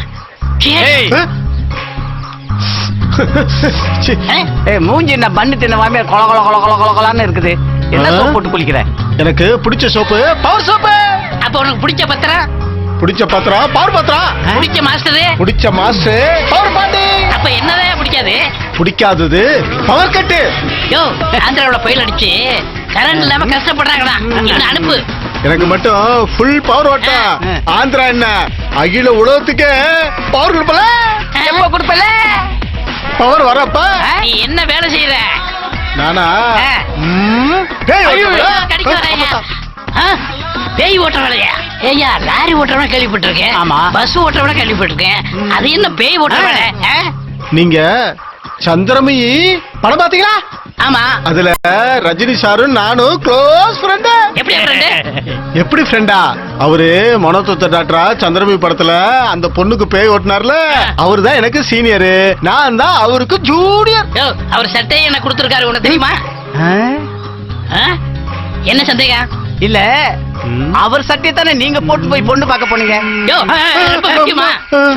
மூஞ்சி என்ன பண்ணு தின்ன வாமே கொல கொல கொல கொல கொல கொலான்னு இருக்குது. என்ன சோப்பு போட்டு குளிக்கிற? எனக்கு பிடிச்ச சோப்பு பவர் சோப்பு. அப்ப உனக்கு பிடிச்ச பத்திரம்? பிடிச்ச பத்திரம் பவர் பத்திரம். பிடிச்ச மாஸ்டர்? பிடிச்ச மாஸ்டர் பவர் பாண்டி. அப்ப என்னதான் பிடிக்காது? பிடிக்காதது பவர் கட்டு. யோ, ஆந்திராவுல புயல் அடிச்சு கரண்ட் இல்லாம கஷ்டப்படுறாங்கடா. என்ன அனுப்பு. எனக்கு மட்டும் ஃபுல் பவர் ஓட்டா. ஆந்திரா என்ன அகில உலகத்துக்கு பவர் கொடுப்பல. எப்ப கொடுப்பல? பவர் வரப்ப. நீ என்ன வேலை செய்யற? நானா பேய் ஓட்டுற வேலையா? ஏய்யா, லாரி ஓட்டுறவன கேள்விப்பட்டிருக்கேன். ஆமா. பஸ் ஓட்டுறவன கேள்விப்பட்டிருக்கேன். அது என்ன பேய் ஓட்டுற வேலை? நீங்க சந்திரமுகி படம் பாத்தீங்களா? ஆமா. அதுல ரஜினி சாரும் நானும் க்ளோஸ் ஃப்ரெண்ட். எப்படி ஃப்ரெண்டா? அவரு மனோதத்துவ டாக்டரா சந்திரமுகி படத்துல அந்த பொண்ணுக்கு பேய் ஓட்டுனார்ல, அவரு தான் எனக்கு சீனியர், நான் தான் அவருக்கு ஜூனியர். அவர் சட்டையை எனக்கு கொடுத்திருக்காரு, உனக்கு தெரியுமா? என்ன சந்தேகம்? இல்ல, அவர் சட்டை தானே நீங்க போட்டு போய் பொண்ணு பார்க்க போனீங்க.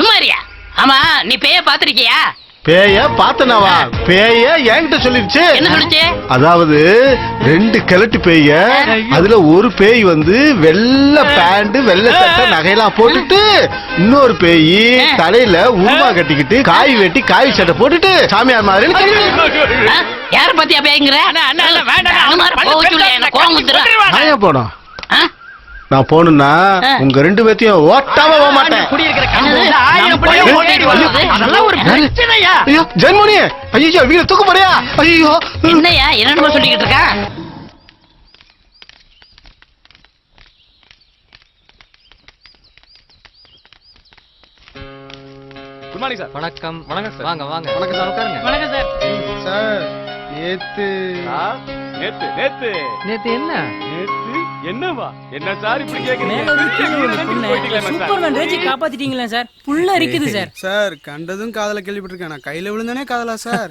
சும்மாரியா? ஆமா, நீ பேய பாத்திருக்கியா? பேய பாத்தனவா? பேய என்கிட்ட சொல்லிருச்சு. என்ன சொல்லுச்சு? அதாவது 2 கிழட்டு பேய, அதுல ஒரு பேய் வந்து வெள்ளை பேண்ட் வெள்ளை சட்டை நகையெல்லாம் போட்டுட்டு, இன்னொரு பேய் தலையில உருமா கட்டிக்கிட்டு காய் வெட்டி காய் சட்டை போட்டுட்டு சாமியார் மாதிரி. யார பத்தியா பேய்ங்கற? போனோம். நான் போனா உங்க 2 பேத்தையும் ஓட்டாம போக மாட்டேன். ஐயோ ஜென்மணி, ஐயோ வீர தூக்க போறியா? ஐயோ என்னையா என்னமா சொல்லிக்கிட்டு இருக்கா? Good morning sir. வணக்கம். வணக்கம் சார். வாங்க வாங்க. வணக்கம் சார், உட்காருங்க. வணக்கம் சார். சார் நேத்து என்ன? நேத்து என்னவா? என்ன சார் இப்படி சூப்பர்மேன் ரேஜி காப்பாத்திட்டீங்களா சார்? புள்ள இருக்குது சார். சார் கண்டதும் காதல கேள்விப்பட்டிருக்கேன், நான் கையில விழுந்தானே காதலா சார்?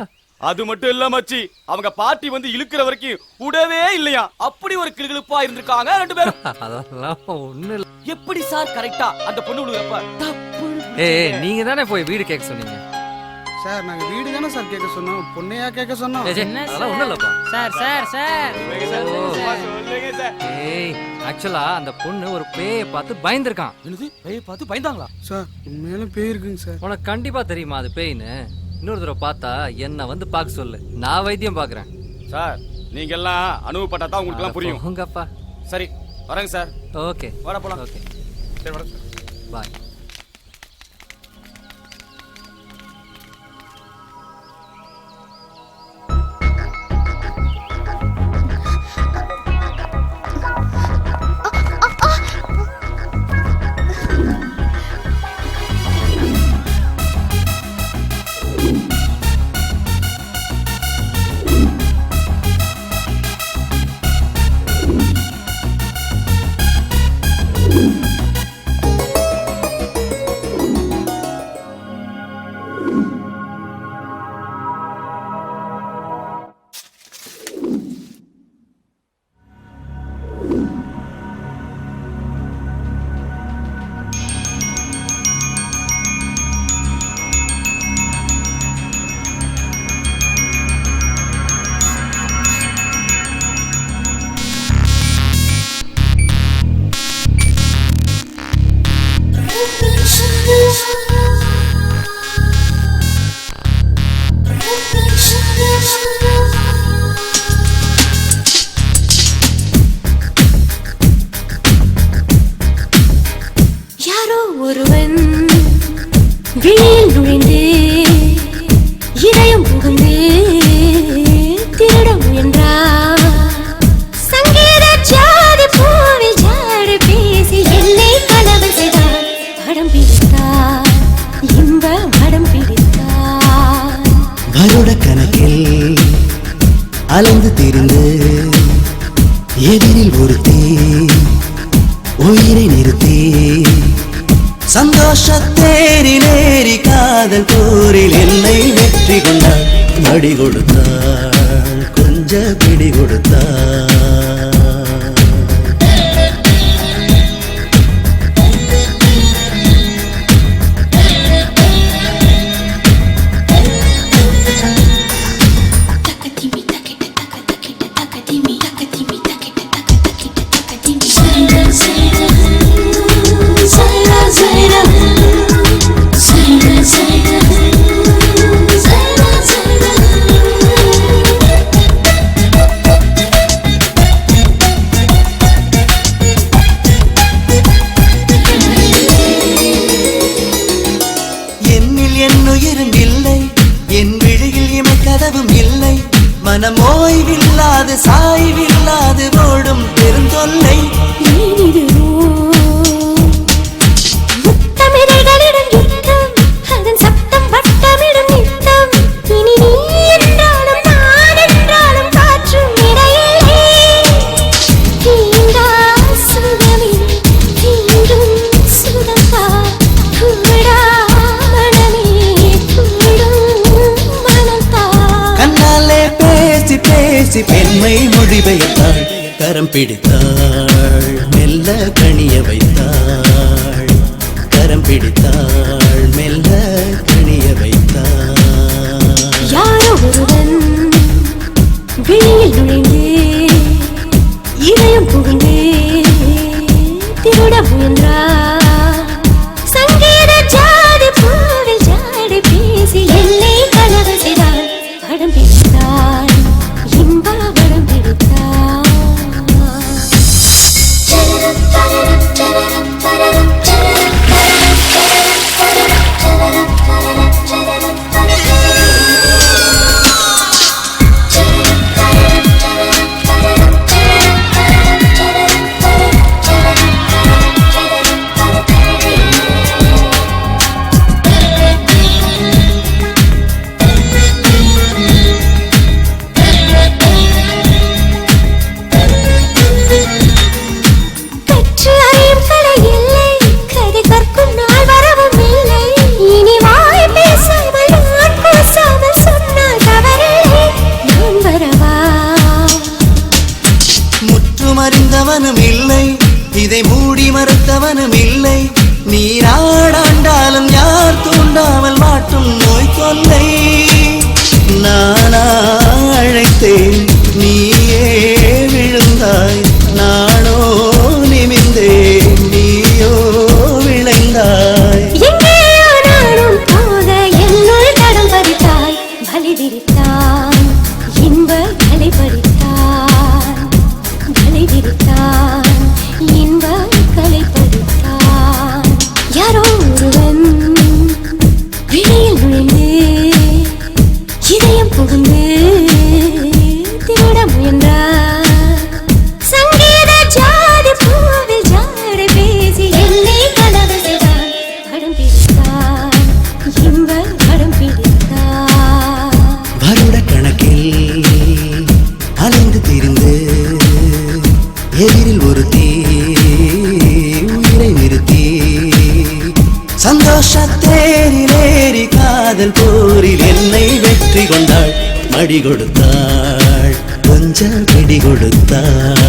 அது மட்டும் இல்ல மச்சி, அவங்க பாட்டி வந்து இழுக்கிற வரைக்கும் விடவே இல்லையா, அப்படி ஒரு கிளுகிளுப்பா இருந்திருக்காங்க 2 பேரும். அதெல்லாம் ஒண்ணு இல்ல. எப்படி சார் கரெக்டா அந்த பொண்ணு விழுகிறப்ப ஏய், நீங்க தானே போய் வீடு கேட்க சொன்னீங்க. சார் நாங்க வீடு தானே சார் கேட்க சொன்னோம், பொண்ணையா கேட்க சொன்னோம். அதெல்லாம் ஒண்ணும் இல்லப்பா. சார் சார் சார் ஏய், ஆக்சுவலா அந்த பொண்ணு ஒரு பேயை பார்த்து பயந்துருக்கான். என்னது, பேயை பார்த்து பயந்தாங்களா? சார் உண்மையில பேய் இருக்குங்க சார். உனக்கு கண்டிப்பா தெரியுமா அது பேய்னு? இன்னொரு தடவை பார்த்தா என்ன வந்து பார்க்க சொல்லு, நான் வைத்தியம் பாக்குறேன். சார் நீங்க எல்லாம் அனுபவப்பட்டா தான் உங்களுக்கு எல்லாம் புரியும். உங்கப்பா. சரி வரேங்க சார். ஓகே, வர போலாம். ஓகே, சரி வரேன் சார். பாய். யாரோ ஒருவன் விழியில் நுழைந்து இதயம் புகுந்து திருட முயன்றான். சங்கீத ஜாதி பூவில் ஜாடு பேசி என்னை கனவு செய்தான். படம் பிடித்தான், இன்ப படம் பிடித்தான். வருட கணக்கில் அலைந்து திரிந்து எதிரில் ஒருத்தி உயிரை நிறுத்தி சந்தோஷத்தேரிலேறி காதல் போரில் என்னை வெற்றி கொண்டாள். மடி கொடுத்தாள், கொஞ்ச பிடி கொடுத்தாள். என்னுயிரும் இல்லை, என் விழியில் இமை கதவும் இல்லை. மனமோ ஓய்வில்லாது சாய்வில்லாது ஓடும் பெருந்தொல்லை முத்தமிழைகளிடம் யுத்தம் அதன் சத்தம் வட்டமிடும் நித்தம் இனி நீ என்றாலும் நான் என்றாலும் காற்றும் இடையிலே தீண்டா சுகமே தீண்டும் சுதந்தா கூடா மனமே கூடும் மனந்தா கண்ணாலே பேசி பேசி பெண்மை மொழிபெயர்த்தாள் கரம் பிடித்தாள் மெல்ல கணிய வைத்தாள் கரம் பிடித்தாள் மெல்ல கணிய வைத்தாள் யாரோ ஒருவன் வெளியில் நுழைந்து இதயம் புகுந்து திருட முயன்றார் சங்கீத ஜாதி பூவில் ஜாடி பேசி எல்லை கலவு செய்தாள் படம் பிடித்தாள் இன்ப படம் பிடித்தாள் கற்று அறியும் கலை இல்லை கதை கற்கும் நாள் வரவும் இல்லை இனி வாய் பேசாமல் நான் கூசாமல் சொன்னால் தவறில்லை நான் வரவா முற்றுமறிந்தவனும் இல்லை இதை மூடி மறுத்தவனும் இல்லை நீராடாண்டாலும் யார் தூண்டாமல் மாட்டும் நோய் தொல்லை நானா அழைத்தேன் நீயே விழுந்தாய் நானோ நிமிந்தேன் நீயோ விளைந்தாய் எங்கேயோ நானும் போக என்னுள் தடம் பதித்தாய் வலி விரித்தாய் இன்ப கலை பறித்தாய் வலி விரித்தாய் இன்ப கலை பறித்தாய் யாரோ ஒருவன் வெளியில் நுழைந்து இதயம் புகுந்து திருட முயன்றார் சங்கீத ஜாதி பூவில் ஜாடி பேசி என்னை கலவு செய்தார் படம் பிடித்தார் இன்ப படம் பிடித்தார் வருட கணக்கில் அலைந்து திரிந்து எதிரில் ஒரு தீ உயிரை நிறுத்தி சந்தோஷத்தேரிலேறி காதல் போரில் என்னை வெற்றி கொண்டாள் மடி கொடுத்தாள் கொஞ்சம் பிடி கொடுத்தாள்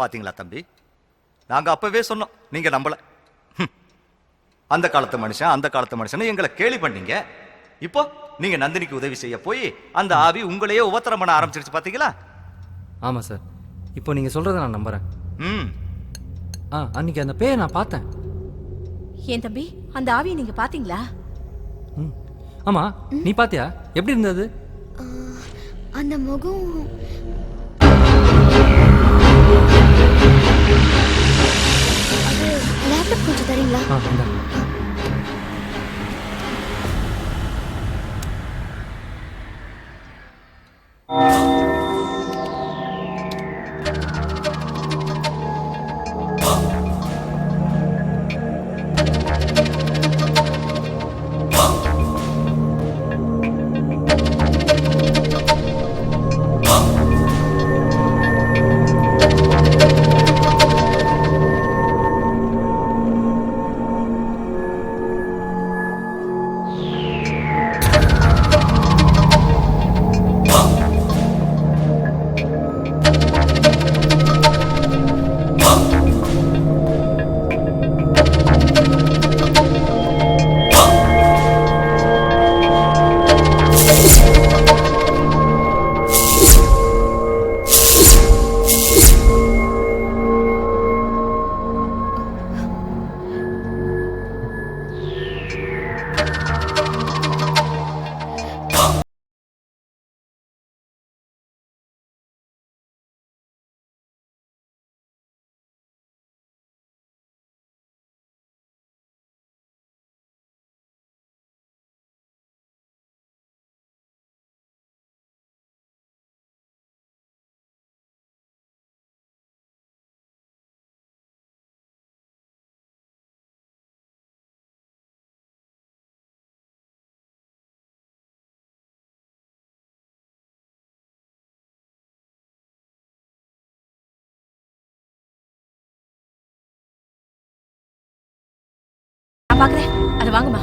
பாத்தீங்களா தம்பி, நாங்க அப்பவே சொன்னோம், நீங்க நம்பல. அந்த காலத்து மனுஷன் எங்களை கேலி பண்ணீங்க. இப்போ நீங்க நந்தினிக்கு உதவி செய்ய போய் அந்த ஆவி உங்களையே உபத்திரம் பண்ண ஆரம்பிச்சிருச்சு, பாத்தீங்களா? ஆமா சார், இப்போ நீங்க சொல்றதை நான் நம்புறேன். அன்னைக்கு அந்த பேயை நான் பார்த்தேன். ஏன் தம்பி, அந்த ஆவியை நீங்க பாத்தீங்களா? ஆமா, நீ பாத்தியா? எப்படி இருந்தது? அந்த முகம் லேப்டாப் கொஞ்சம் தரீங்களா? பாக்குறேன், அதை வாங்கம்மா,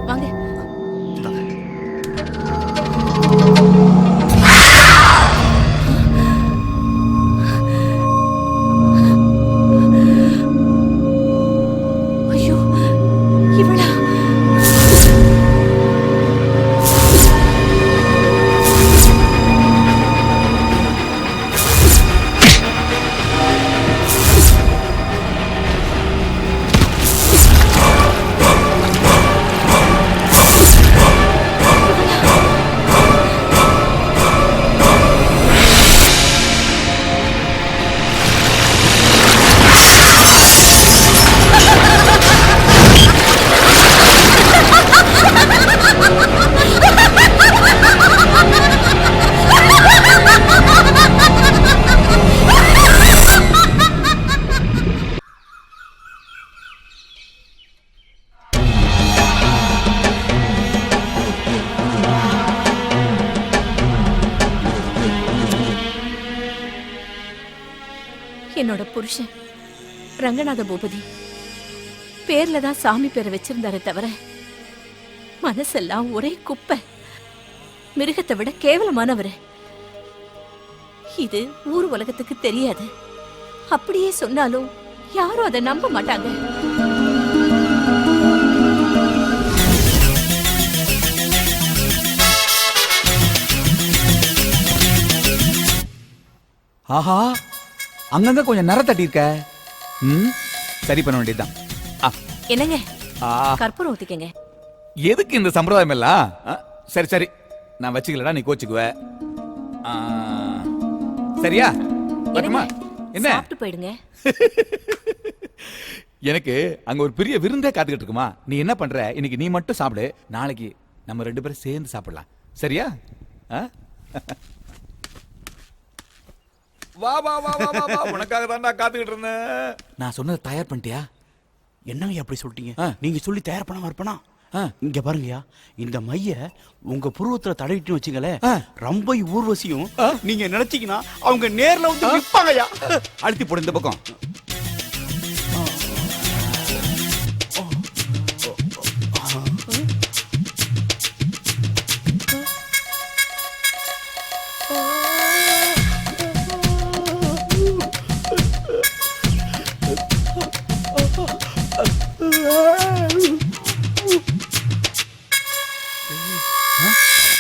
வாங்க. ஐயோ, இவளா? என்னோட புருஷன் ரங்கநாத பூபதி பேர்ல தான் சாமி பேரை வச்சிருந்தாரே தவிர மனசெல்லாம் ஒரே குப்பை. மிருகத்தை விட கேவலமானவரு. இது ஊர் உலகத்துக்கு தெரியாது. அப்படியே சொன்னாலும் யாரும் அதை நம்ப மாட்டாங்க. ஆஹா, அங்கங்க கொஞ்சம் நிற தட்டி இருக்க. சரி பண்ண வேண்டியதுதான். என்னங்க, கற்பூரம் ஊத்திக்கங்க. எதுக்கு இந்த சம்பிரதாயம் எல்லாம்? சரி சரி, நான் வச்சுக்கலடா, நீ கோச்சுக்குவ. சரியா? என்ன சாப்பிட்டு போயிடுங்க. எனக்கு அங்க ஒரு பெரிய விருந்தே காத்துக்கிட்டு இருக்குமா. நீ என்ன பண்ற, இன்னைக்கு நீ மட்டும் சாப்பிடு, நாளைக்கு நம்ம 2 பேரும் சேர்ந்து சாப்பிடலாம். சரியா? வா வா வா வா வா, உனக்காக தான் நான் காத்துக்கிட்டு இருந்தேன். நான் சொன்னதை தயார் பண்ணிட்டியா? என்னங்க அப்படி சொல்லிட்டீங்க? நீங்க சொல்லி தயார் பண்ணாம இருப்பனா? இங்க பாருங்கயா, இந்த மைய உங்க புருவத்துல தடவிட்டு வச்சுங்களே, ரொம்ப ஊர்வசியும் நீங்க நினைச்சீங்கன்னா அவங்க நேர்ல வந்து நிப்பாங்கயா. அழுத்தி போடு இந்த பக்கம்.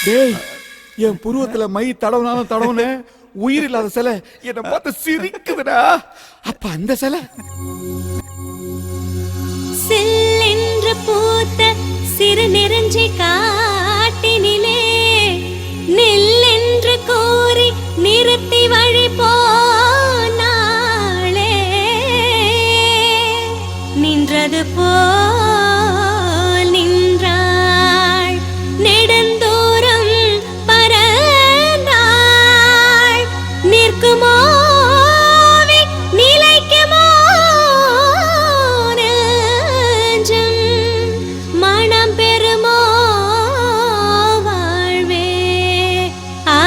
டேய் என் புருவத்துல மை தடவுனாலும் தடவுன உயிர் இல்லாத சிலை என்ன பார்த்து சிரிக்குதுடா. அப்ப அந்த சிலை செல்லென்று பூத்த சிறு நெருஞ்சி காட்டினிலே நெல்லென்று கூறி நிறுத்தி வழி போனாளே நின்றது போல் நின்றாள் நெடுந்தூரம் பறந்தாள் நிற்குமோ நிலைக்குமோ நெஞ்சம் மனம் பெறுமோ வாழ்வே ஆ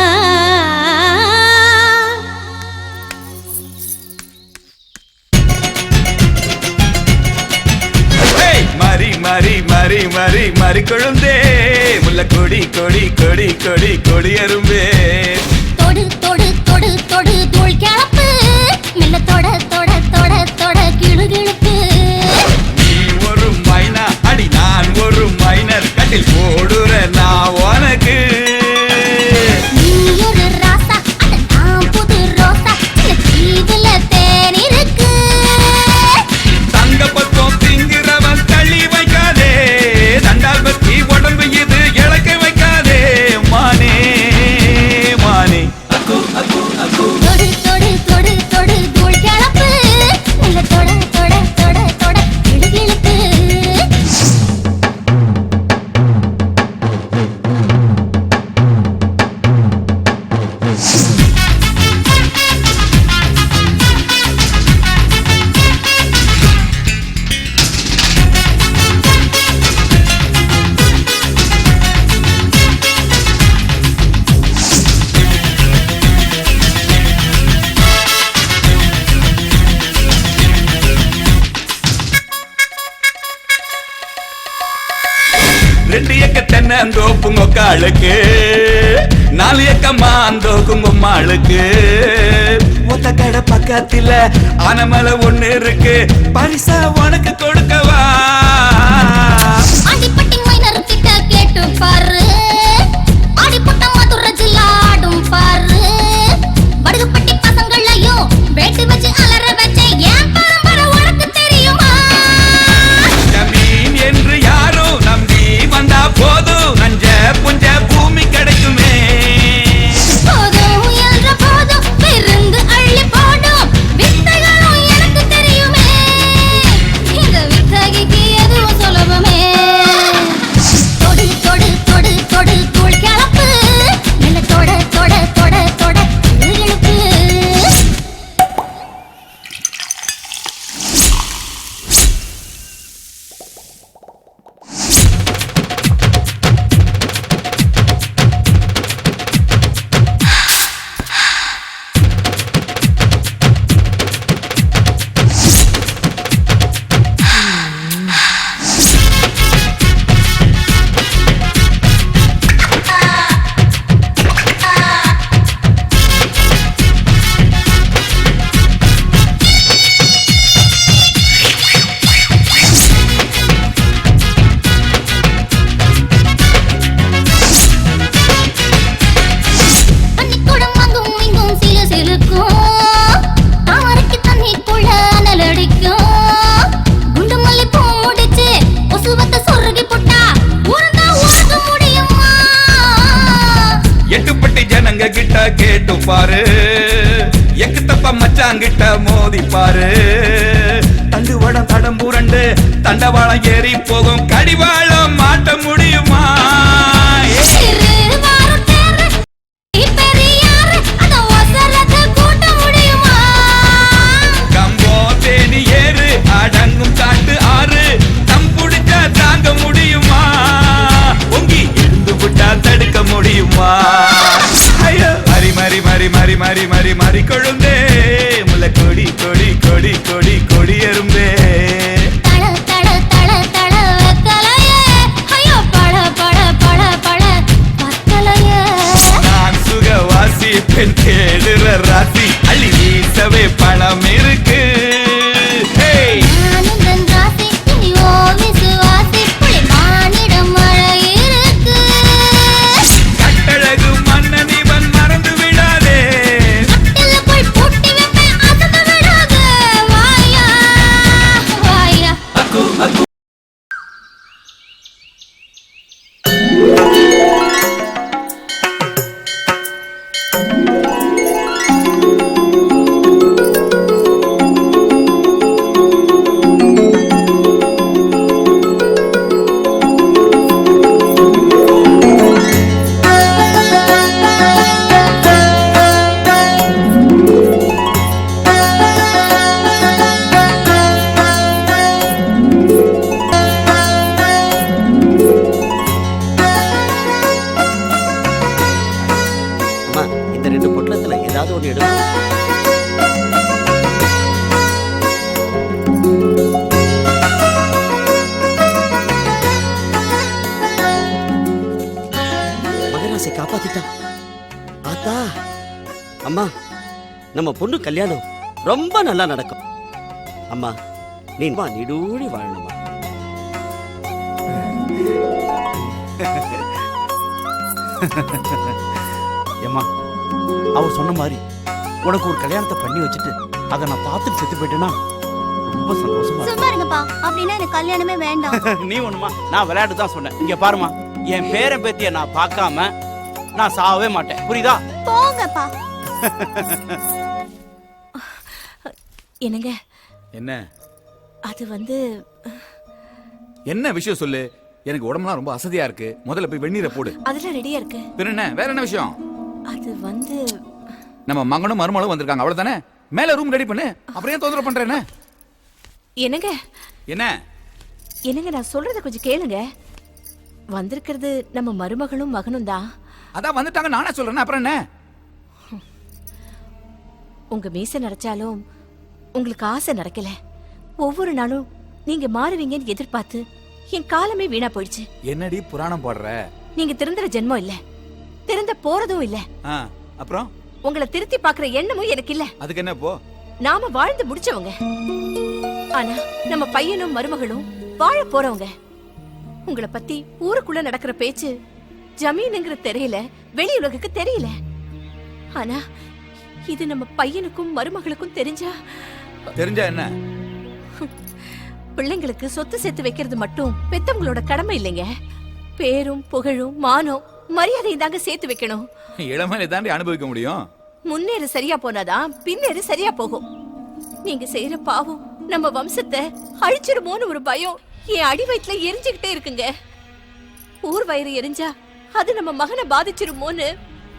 மரி மரி மரி மரி மரி கொழுந்தே முல்ல கொடி கொடி கொடி கொடி கொடி அரும்பே தொடு தொடு தொடு தொடு தூள் கிளப்பு மெல்ல தொட தொட தொட தொட கிளுகிழுப்பு நீ ஒரு மைனா அடி நான் ஒரு மைனர் கட்டில் போடுற நான் உனக்கு நீ ஒரு ராசா அட நான் புது ரோசா சின்ன தீவுல தேன் இருக்கு தங்க பக்கம் திங்கிறவன் தள்ளி வைக்காதே தண்டால் பத்தி உடம்பு இது இழக்க வைக்காதே மானே மானே தொடு தொடு தொடு தொடு தூள் கிளப்பு மெல்ல தொட தொட தொட தொட கிளுகிழுப்பு ரெண்டு ஏக்க தென்னந்தோப்பும் கொக்காளுக்கு 4 ஏக்கமா அந்தோக்கும் உம்மாளுக்கு ஒத்த கடை பக்கத்துல ஆனமலை ஒண்ணு இருக்கு பரிசா உனக்கு கொடுக்கவா அடிப்பட்டி மைனர் கிட்ட கேட்டு பாரு அடிப்பட்ட மதுரை ஜில்லா ஆடும் பாரு வடுகுப்பட்டி பசங்களையும் வேட்டு வச்சு அலற வச்ச ஏன் பரம்பரை உனக்கு தெரியுமா ஜமீன் என்று யாரும் நம்பி வந்தா போதும் நஞ்ச புஞ்ச பூமி கிடைக்குமே போதும் என்ற போதும் விருந்து அள்ளி போடும் வித்தைகளும் எனக்கு தெரியுமே இந்த வித்தகைக்கு எதுவும் சுலபமே தொடு தொடு தொடு தொடு தூள் கிளப்பு மெல்ல தொட தொட தொட தொட கிளுகிழுப்பு தண்ணிக்குடம் அங்கும் இங்கும் சிலு சிலுக்கும் தாமரைக்கு தண்ணிக்குள்ள அனல் அடிக்கும் குண்டு மல்லிப்பூ முடிச்சு கொசுவத்தை சொருகி போட்டா உறந்தா உறங்க முடியுமா எட்டுப்பட்டி ஜனங்க கிட்ட கேட்டு பாரு எக்கு தப்ப மச்சாங்கிட்ட மோதி பாரு தண்டு வடம் தடம் புரண்டு தண்டவாளம் ஏறி போகும் கடிவாளம் மாட்ட முடியுமா சிறு வாரம் தேரு பெரியாரு அத ஒசரத்தை கூட்ட முடியுமா கம்போ தேனி ஏறு அடங்கும் காட்டு ஆறு தம் புடிச்சா தாங்க முடியுமா பொங்கி இருந்து விட்டா தடுக்க முடியுமா ஐயோ மரி மரி மரி மரி மரி மரி மரி கொழுந்தே முல்ல கொடி கொடி கொடி கொடி கொடி எறும்பே தள தள தள தள வெத்தலையே ஐயோ பட பட பட பட பத்தலையே நான் சுகவாசி பெண் தேடுற ராசி அள்ளி வீசவே பணம் இருக்கு ஹேய் நானும் ராசி இனி ஓ விசுவாசி புலி மானிடம் மழை இருக்கு நம்ம பொண்ணு கல்யாணம் ரொம்ப நல்லா நடக்கும். அம்மா நீ நீடூழி வாழணுமா. ஏம்மா அவர் சொன்ன மாதிரி உனக்கு ஒரு கல்யாணத்தை பண்ணி வச்சுட்டு அதை நான் பார்த்துட்டு செத்து போயிட்டேன்னா ரொம்ப சந்தோஷமா சும்மா இருங்கப்பா. அப்படின்னா எனக்கு கல்யாணமே வேண்டாம். நீ ஒண்ணுமா, நான் விளையாட்டு தான் சொன்னேன். இங்க பாருமா, என் பேரன் பேத்திய நான் பார்க்காம நான் சாவவே மாட்டேன், புரியுதா? போங்கப்பா. என்னங்க என்ன அது வந்து என்ன விஷயம் சொல்லு. எனக்கு உடம்புலாம் ரொம்ப அசதியா இருக்கு. முதல்ல போய் வெந்நீரை போடு. அதெல்லாம் ரெடியா இருக்கு. பின்ன என்ன, வேற என்ன விஷயம்? அது வந்து நம்ம மகனும் மருமகளும் வந்திருக்காங்க, அவ்வளவுதானே. மேல ரூம் ரெடி பண்ணு. அப்புறம் ஏன் தொந்தரவு பண்றேன்னு? என்னங்க என்ன என்னங்க நான் சொல்றத கொஞ்சம் கேளுங்க. வந்திருக்கிறது நம்ம மருமகளும் மகனும் தான். அதான் வந்துட்டாங்க, நானே சொல்றேன். அப்புறம் என்ன? உங்க மீசை நடச்சாலும் உங்களுக்கு ஆசை நடக்கல. ஒவ்வொரு நாளும் நீங்க மாறுவீங்கன்னு எதிர்பார்த்து என் காலமே வீணா போயிடுச்சு. என்னடி புராணம் போடுற? நீங்க திருந்துற ஜென்மம் இல்ல, திருந்த போறதும் இல்ல. அப்புறம் உங்களை திருத்தி பாக்குற எண்ணமும் எனக்கு இல்ல. அதுக்கு என்ன போ? நாம வாழ்ந்து முடிச்சவங்க. ஆனா நம்ம பையனும் மருமகளும் வாழ போறவங்க. உங்களை பத்தி ஊருக்குள்ள நடக்கிற பேச்சு ஜமீனுங்கிற தெரியல, வெளி உலகுக்கு தெரியல. ஆனா இது நம்ம பையனுக்கும் மருமகளுக்கும் தெரிஞ்சா என்ன? பிள்ளைங்களுக்கு சொத்து சேர்த்து வைக்கிறது மட்டும் பெத்தவங்களோட கடமை இல்லைங்க. பேரும் புகழும் மானம் மரியாதையும் தாங்க சேர்த்து வைக்கணும். இளமையில தாண்டி அனுபவிக்க முடியும். முன்னேறு சரியா போனாதான் பின்னேறு சரியா போகும். நீங்க செய்யற பாவம் நம்ம வம்சத்தை அழிச்சிருமோன்னு ஒரு பயம் என் அடி வயிற்றுல எரிஞ்சுக்கிட்டே இருக்குங்க. ஊர் வயிறு எரிஞ்சா அது நம்ம மகனை பாதிச்சிருமோன்னு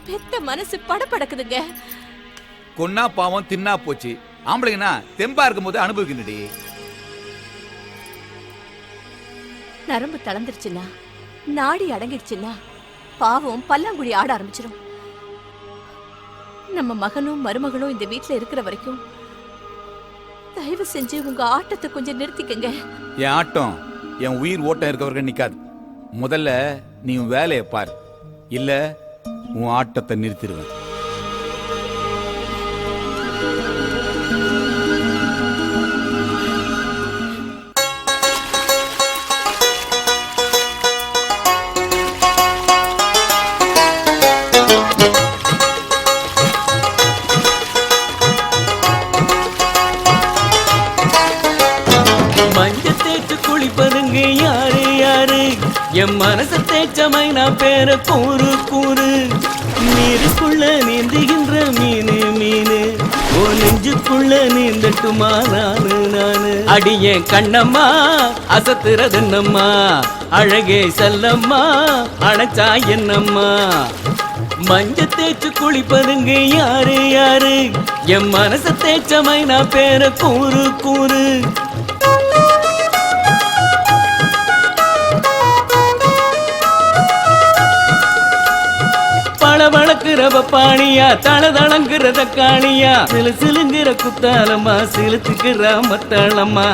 பெத்த மனசு படபடக்குதுங்க. கொன்னா பாவம் தின்னா போச்சு. ஆம்பளைங்கன்னா தெம்பா இருக்கும் போது அனுபவிக்கணுடி. நரம்பு தளர்ந்துருச்சுன்னா, நாடி அடங்கிடுச்சுன்னா பாவம் பல்லாங்குழி ஆட ஆரம்பிச்சிடும். நம்ம மகனும் மருமகளும் இந்த வீட்டுல இருக்கிற வரைக்கும் தயவு செஞ்சு உங்க ஆட்டத்தை கொஞ்சம் நிறுத்திக்கங்க. என் ஆட்டம் என் உயிர் ஓட்டம் இருக்கவர்கள் நிக்காது. முதல்ல நீ உன் வேலையை பாரு, இல்ல உன் ஆட்டத்தை நிறுத்திடுவேன். என் மனச தேச்சமை நான் பேர கூறு கூறு. நீருக்குள்ள நீந்துகின்ற மீனு மீனு, ஓ நெஞ்சுக்குள்ள நீந்தட்டுமா நானு நானு. அடியே கண்ணம்மா அசத்துறதுன்னம்மா, அழகே செல்லம்மா அணைச்சா என்னம்மா. மஞ்ச தேய்ச்சு குளிப்பதுங்க யாரு யாரு, என் மனச தேச்சமை நான் பேர கூறு கூறு. வளக்குறவ பாணியா, தளதளங்குற தக்காளியா, சிலு சிலுங்கிற குத்தாலம்மா, சிலுத்துக்குற மத்தாளம்மா.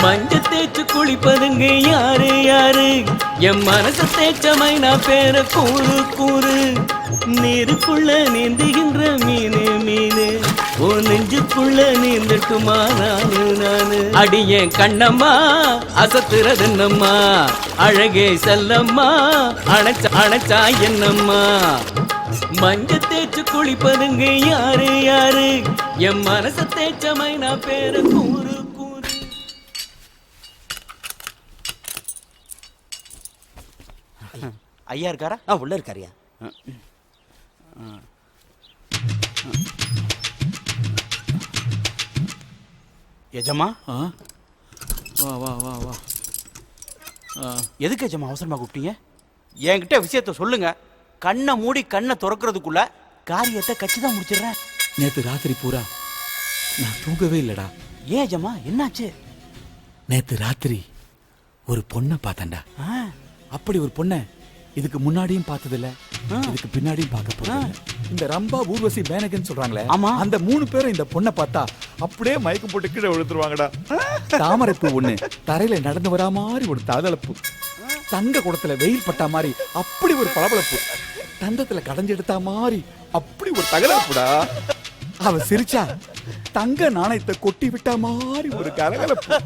மஞ்ச தேய்ச்சு குளிப்பதுங்க யாரு யாரு, என் மனச தேய்ச்சமை நான் பேர கூறு கூறு. நீருக்குள்ள நீந்துகின்ற மீனு மீனு, ஓ நெஞ்சுக்குள்ள நீந்தட்டுமா நானு நானு. அடியே கண்ணம்மா அசத்துறதுன்னம்மா, அழகே செல்லம்மா அணைச்சா என்னம்மா. மஞ்ச தேய்ச்சு குளிப்பதுங்க யாரு யாரு, என் மனச தேய்ச்சமை நான் பேர கூறு கூறு. ஐயா இருக்காரா? உள்ள இருக்காரியா? எஜமா வா வா வா வா. எதுக்கு எஜமா அவசரமா கூப்பிட்டீங்க? என்கிட்ட விஷயத்த சொல்லுங்க. கண்ணை மூடி கண்ணை திறக்கிறதுக்குள்ள காரியத்தை கட்சிதான் முடிச்சிடுறேன். நேத்து ராத்திரி பூரா நான் தூங்கவே இல்லடா. ஏன் எஜமா, என்னாச்சு? நேத்து ராத்திரி ஒரு பொண்ணை பார்த்தேன்டா. அப்படி ஒரு பொண்ணை இதுக்கு முன்னாடியும் பார்த்ததில்ல, இதுக்கு பின்னாடியும் பார்க்க போறேன். இந்த ரம்பா ஊர்வசி மேனகன் சொல்றாங்களே, ஆமா, அந்த 3 பேரும் இந்த பொண்ணை பார்த்தா அப்படியே மயக்கம் போட்டு கீழே விழுந்துருவாங்கடா. தாமரைப்பூ ஒண்ணு தரையில நடந்து வரா மாதிரி ஒரு ததளப்பு, தங்க குடத்துல வெயில் பட்டா மாதிரி அப்படி ஒரு பளபளப்பு. தந்தத்துல கடைஞ்சு எடுத்தா மாதிரி அப்படி ஒரு தகலப்புடா. அவ சிரிச்சா தங்க நாணயத்தை கொட்டி விட்டா மாதிரி ஒரு கலகலப்பு.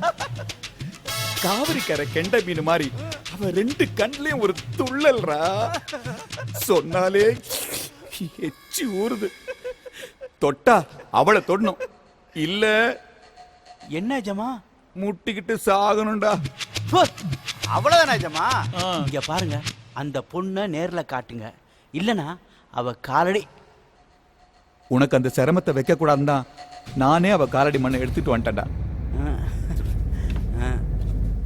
காவிரி கரை கெண்ட மீன் மாதிரி அவ ரெண்டு கண்லயும் ஒரு துள்ளல்ரா. சொன்னாலே எச்சி ஊறுது. தொட்டா அவளை தொடணும், இல்ல என்ன ஜமா முட்டிக்கிட்டு சாகணும்டா. அவ்வளவுதானா ஜமா? இங்க பாருங்க, அந்த பொண்ணை நேர்ல காட்டுங்க, இல்லனா அவ காலடி. உனக்கு அந்த சிரமத்தை வைக்க கூடாதுன்னு தான் நானே அவ காலடி மண்ணை எடுத்துட்டு வந்துட்டேன்டா.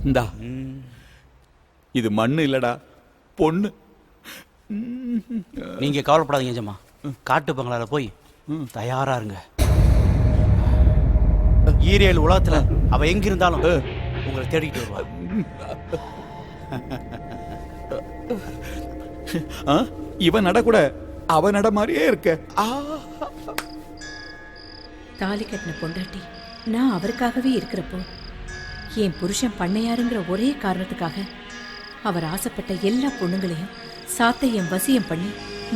இந்தா, இது மண்ணு இல்லடா, பொண்ணு. நீங்க கவலைப்படாதீங்க ஜமா, காட்டு பங்களால போய் தயாரா இருங்க. ஈரேல் உலகத்துல அவ எங்க இருந்தாலும் உங்களை தேடிட்டு வருவா. இவன் நட கூட அவ நட மாதிரியே இருக்க. தாலி கட்டின பொண்டாட்டி நான் அவருக்காகவே இருக்கிறப்போ, என் புருஷன் பண்ணையாருங்கிற ஒரே காரணத்துக்காக அவர் ஆசைப்பட்ட எல்லா பொண்ணுங்களையும் சாத்தையும் வசியம் பண்ணி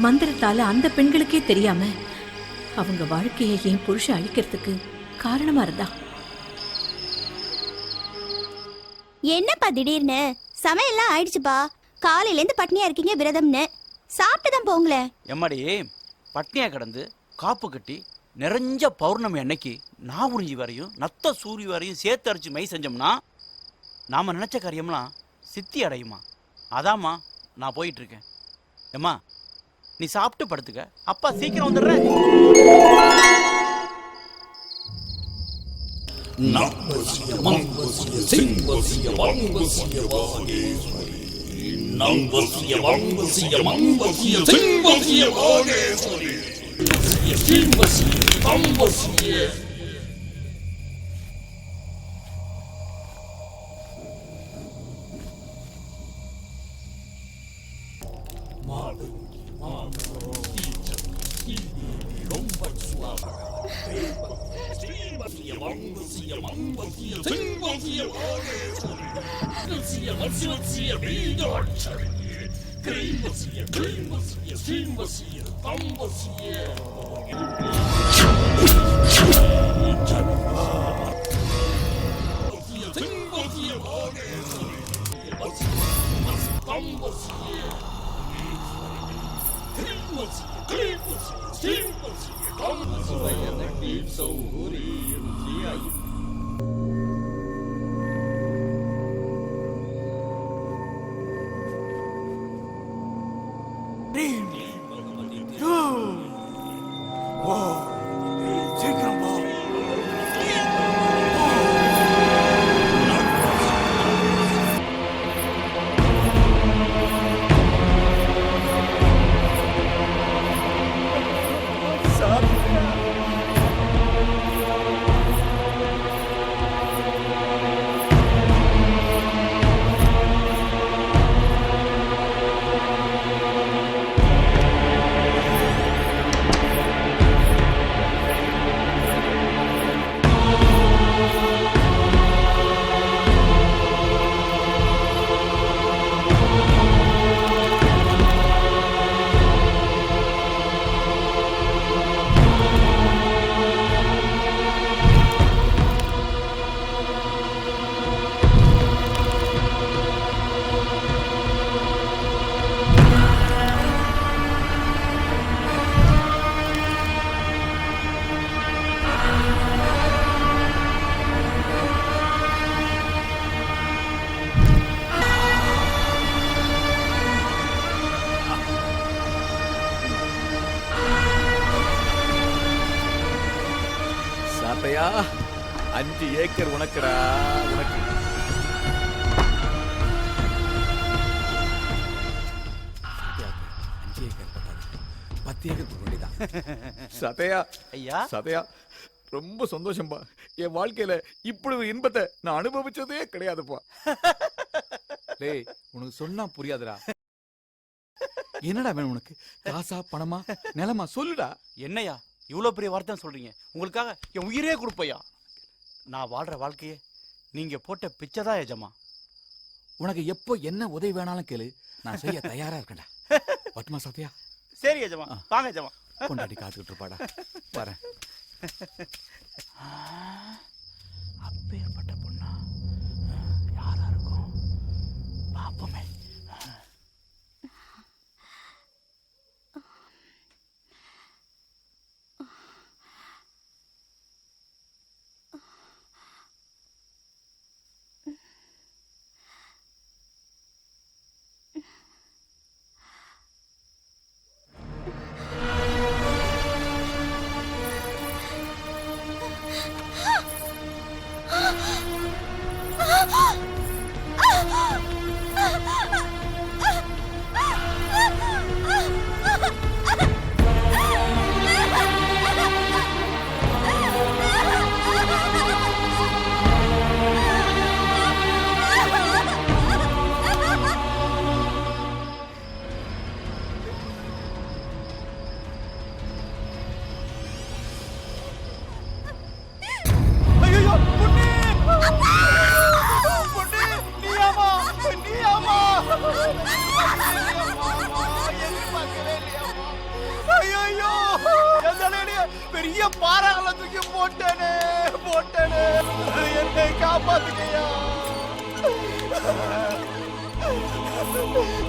மந்திரத்தால அந்த பெண்களுக்கே தெரியாம அவங்க வாழ்க்கையை என் புருஷன் அழிக்கிறதுக்கு காரணமா இருந்தா. என்னப்பா திடீர்னு? சமையல்லாம் ஆயிடுச்சுப்பா. காலையில இருந்து பட்னியா இருக்கீங்க, விரதம்னு. சாப்பிட்டு தான் போங்களேன். எம்மாடி, பட்னியா கிடந்து காப்பு கட்டி நிறைஞ்ச பௌர்ணமி அன்னைக்கு நாகுறிஞ்சி வரையும் நத்த சூரி வரையும் சேர்த்து அரைச்சு மை செஞ்சோம்னா நாம நினைச்ச காரியம்லாம் சித்தி அடையுமா. அதாம்மா நான் போயிட்டு இருக்கேன். ஏம்மா, நீ சாப்பிட்டு படுத்துக்க, அப்பா சீக்கிரம் வந்துடுறேன். சாத்தையா, 5 ஏக்கர் உனக்குடா, உனக்கு. சதையா ஐயா, சதையா, ரொம்ப சந்தோஷம்பா. என் வாழ்க்கையில இப்படி ஒரு இன்பத்தை நான் அனுபவிச்சதே கிடையாதுப்பா. டேய், உனக்கு சொன்னா புரியாதுடா. என்னடா வேணும் உனக்கு? காசா, பணமா, நிலமா? சொல்லுடா. என்னையா இவ்வளவு பெரிய வார்த்தை சொல்றீங்க? உங்களுக்காக என் உயிரே கொடுப்பையா. நான் வாழ்ற வாழ்க்கையே நீங்க போட்ட பிச்சைதான் எஜமா. உனக்கு எப்போ என்ன உதவி வேணாலும் கேளு, நான் செய்ய தயாரா இருக்கேன்டா. பத்மா சத்யா, சரி எஜமா, வாங்க எஜமா. பொண்டாட்டி காத்துக்கிட்டு இருப்பாடா. வரேன். அப்பேற்பட்ட பொண்ணா யாரா இருக்கும் பாப்போமே. பெரிய பாறாங்களை தூக்கி போட்டேனே என்னை காப்பாத்துக்கையா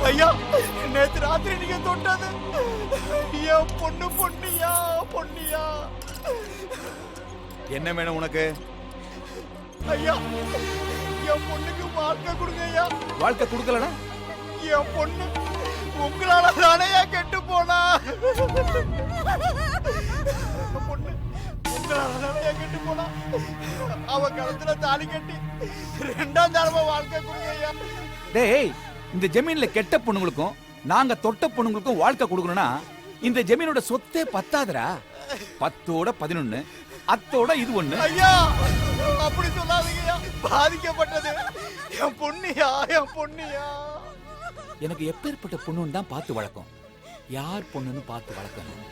ஐயா. நேற்று ராத்திரி நீங்க தொட்டது என் பொன்னியா. என்ன வேணும் உனக்கு? ஐயா, என் பொண்ணுக்கு வாழ்க்கை கொடுங்க ஐயா. வாழ்க்கை கொடுக்கலனா என் பொண்ணு உங்களால தானையா கெட்டு போனா. பொண்ணு உங்களால தானையா கெட்டு போனா. அவ கழுத்துல தாலி கட்டி 2ஆம் தடவை வாழ்க்கை கொடுங்க ஐயா. டேய், இந்த ஜமீன்ல கெட்ட பொண்ணுங்களுக்கும் நாங்க தொட்ட பொண்ணுங்களுக்கும் வாழ்க்கை கொடுக்கணும்னா இந்த ஜமீனோட சொத்தே 10ஆதுடா. 10ஓட 11, அத்தோட இது 1. ஐயா, அப்படி சொல்லாதீங்கய்யா. பாதிக்கப்பட்டது என் பொண்ணியா. எனக்கு எப்பேற்பட்ட பொண்ணுன்னு தான் பார்த்து வளர்க்கும். யார் பொண்ணுன்னு பார்த்து வளர்க்கணும்.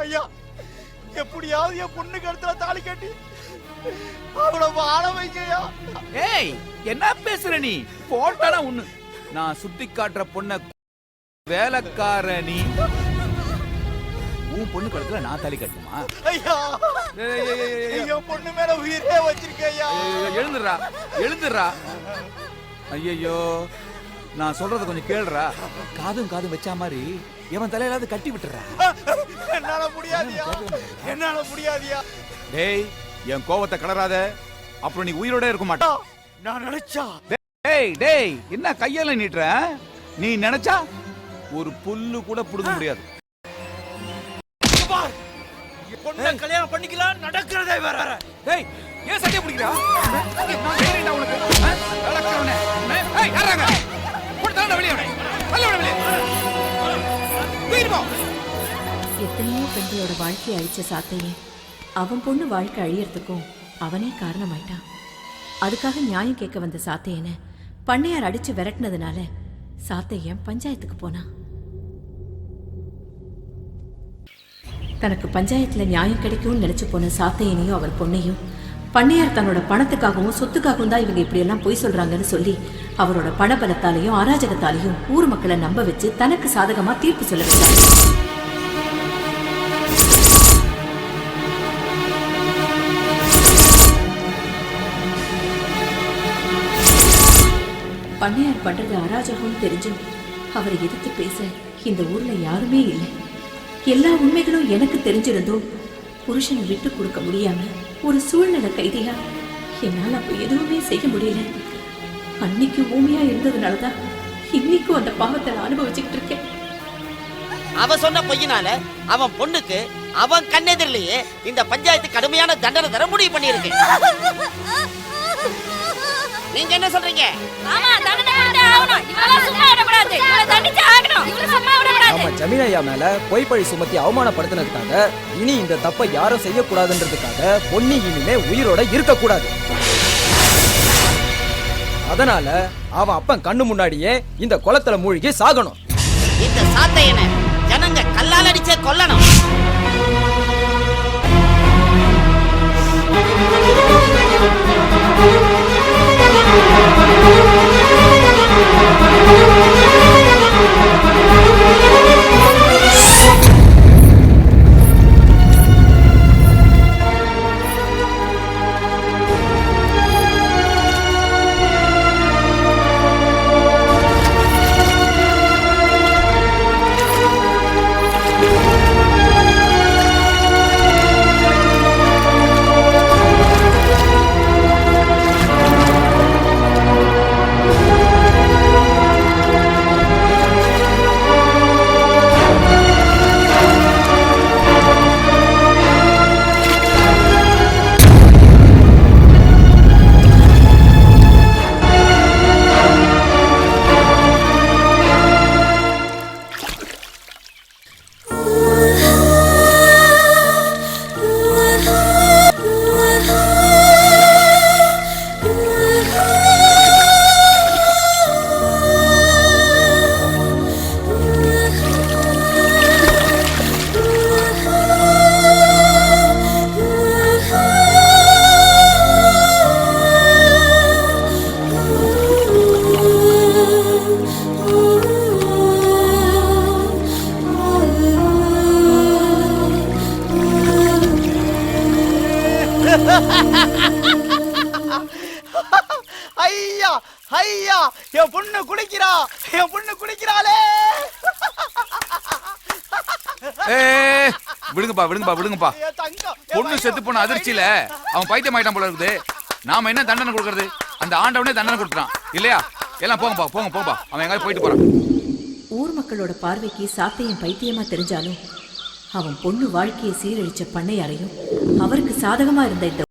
ஐயா, எப்படியாவது என் பொண்ணு கழுத்துல தாலி கட்டி அவளை வாழ வைங்கய்யா. ஏய், என்ன பேசுற நீ? போட்டானா ஒண்ணு. நான் சுத்தி காட்டுற பொண்ண வேலைக்கார நீ. உன் பொண்ணு கழுத்துல நான் தாலி கட்டுமா? ஐயா, என் பொண்ணு மேல உயிரே வச்சிருக்கையா. எழுந்துடுறா. ஐயோ, நான் சொல்றத கொஞ்சம் கேளுடா. காதும் வச்சா மாதிரி எவன் தலையிலாவது கட்டி விட்டுறா. என்னால முடியாதியா. டேய், என் கோவத்தை கலராத, அப்புறம் நீ உயிரோட இருக்க மாட்டா. நான் நினைச்சா. டேய், என்ன கையால நீட்டுற? நீ நினைச்சா ஒரு புல்லு கூட புடுங்க முடியாது. பொண்ணை கல்யாணம் பண்ணிக்கலாம், நடக்கிறதே வேற. டேய், ஏன் சண்டைய பிடிக்கிறா? நான் கேறேன்டா உனக்கு. நடக்கிறவனே. ஏய், யாரங்க? போடுடா வெளிய அவனை. வெளிய. வீர்மா. எத்தனையோ பெண்களோட வாழ்க்கையை அழிச்ச சாத்தையே அவன் பொண்ணு வாழ்க்கை அழியறதுக்கும் அவனே காரணமாயிட்டான். அதுக்காக நியாயம் கேட்க வந்த சாத்தையனை பண்ணையார் அடிச்சு விரட்டினதுனால சாத்தையன் பஞ்சாயத்துக்கு போனான். தனக்கு பஞ்சாயத்துல நியாயம் கிடைக்கும்னு நினைச்சு போன சாத்தையனையும் அவன் பொண்ணையும் பண்ணையார் தன்னோட பணத்துக்காகவும் சொத்துக்காகவும் தான் இவங்க இப்படியெல்லாம் பொய் சொல்றாங்கன்னு சொல்லி அவரோட பணபலத்தாலையும் அராஜகத்தாலையும் ஊர் மக்களை நம்ப வச்சு தனக்கு சாதகமா தீர்ப்பு சொல்ல வச்சார். பண்ணையார் பண்றது அராஜகம் தெரிஞ்சும் அவரை எதிர்த்து பேச இந்த ஊர்ல யாருமே இல்லை. எல்லா உண்மைகளும் எனக்கு தெரிஞ்சிருந்தோம் புருஷனை விட்டு கொடுக்க முடியாம ஒரு சூழ்நிலை கைதியா என்னால் அப்ப எதுவுமே செய்ய முடியல. அன்னைக்கு ஊமையா இருந்ததுனாலதான் இன்னைக்கும் அந்த பாவத்தை நான் அனுபவிச்சுட்டு இருக்கேன். அவன் சொன்ன பொய்யினால அவன் பொண்ணுக்கு அவன் கண்ணெதிரிலேயே இந்த பஞ்சாயத்து கடுமையான தண்டனை தர முடிவு பண்ணியிருக்கு. நீங்க என்ன சொல்றீங்க? ஜமீன் ஐயா மேல பொய் பழி சுமத்தி அவமானப்படுத்தினதுக்காக இனி இந்த தப்பை யாரும் செய்யக்கூடாதுன்றதுக்காக பொன்னி இனிமே உயிரோட இருக்கக்கூடாது. அதனால அவன் அப்பன் கண்ணு முன்னாடியே இந்த குளத்துல மூழ்கி சாகணும். இந்த சாத்தையனை ஜனங்க கல்லால் அடிச்சே கொல்லணும். ஐயா ஐயா என் பொண்ணு குளிக்கிறா, என் பொண்ணு குளிக்கிறாளே. விடுங்கப்பா பொண்ணு செத்து போன அதிர்ச்சியில அவன் பைத்தியம் ஆயிட்டான் போல இருக்குது. நாம என்ன தண்டனை கொடுக்கறது? அந்த ஆண்டவனே தண்டனை கொடுத்துறான் இல்லையா? எல்லாம் போங்கப்பா அவன் எங்காவது போயிட்டு போறான். ஊர் மக்களோட பார்வைக்கு சாத்தையன் பைத்தியமா தெரிஞ்சாலும் அவன் பொண்ணு வாழ்க்கையை சீரழிச்ச பண்ணையாரையும் அவருக்கு சாதகமா இருந்த இந்த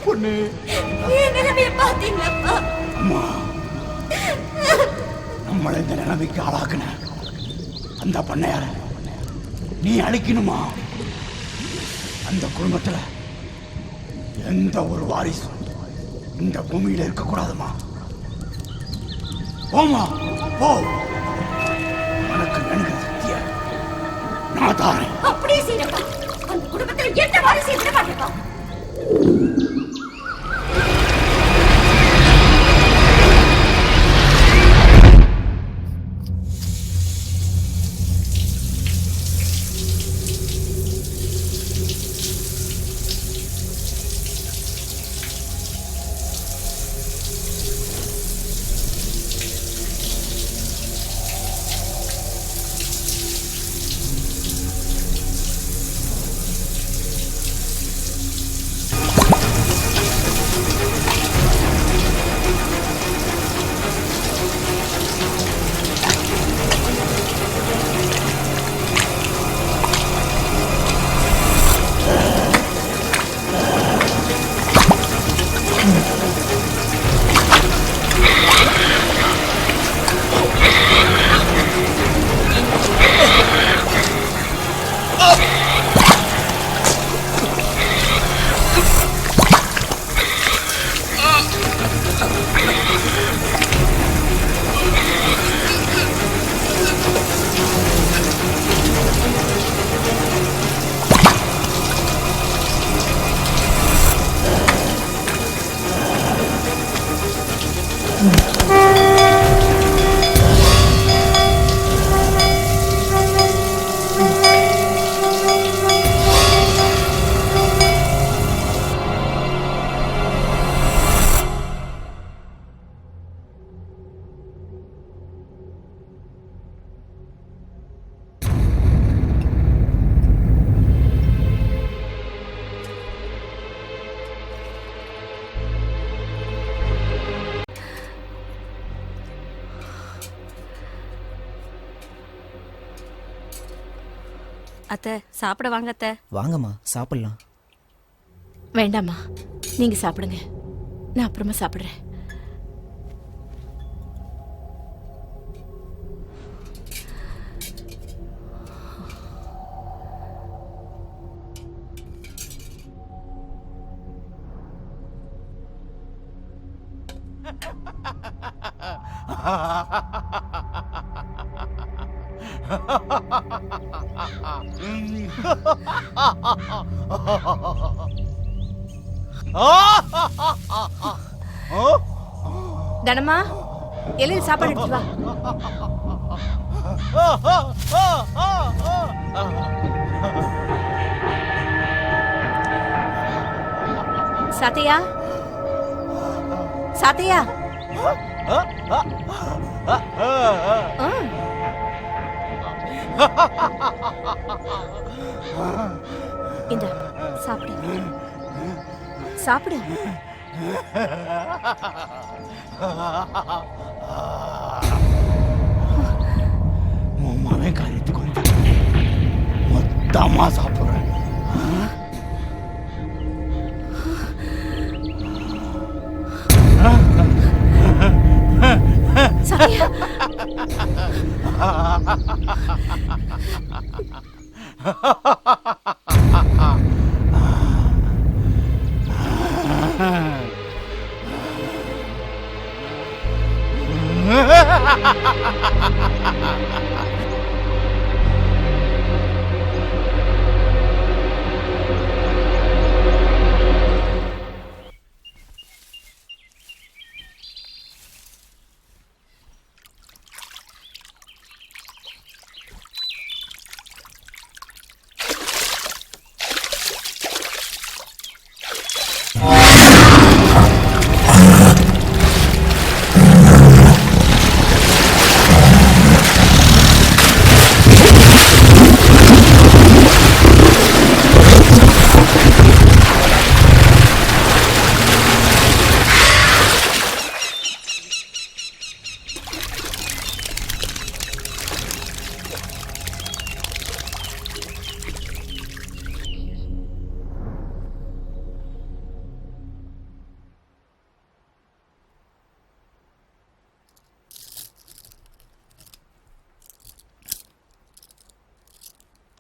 பொண்ணு அம்மா, நம்மளை இந்த நிலைமைக்கு ஆளாக்குன அந்த பண்ணையார நீ அழிக்கணுமா? அந்த குடும்பத்துல எந்த ஒரு வாரிசும் இந்த பூமியில இருக்கக்கூடாதுமா. போமா போ, உனக்கு நன்கிற சக்திய நான் தாரேன். அப்படியே செய்யப்பா. அந்த குடும்பத்தில் எந்த வாரிசு விட மாட்டேப்பா. அத்தை சாப்பிட வாங்க அத்தை. வாங்கம்மா சாப்பிடலாம். வேண்டாம்மா, நீங்க சாப்பிடுங்க, நான் அப்புறமா சாப்பிடுறேன். தனமா, எல்லாம் சாப்பாடு எடுத்து வா. சாத்தையா, சாத்தையா, இந்த சாப்பிடு சாப்பிடு. உமாவே காரியத்துக்கு வந்து மொத்தமா சாப்பிடுறேன். சாத்தியா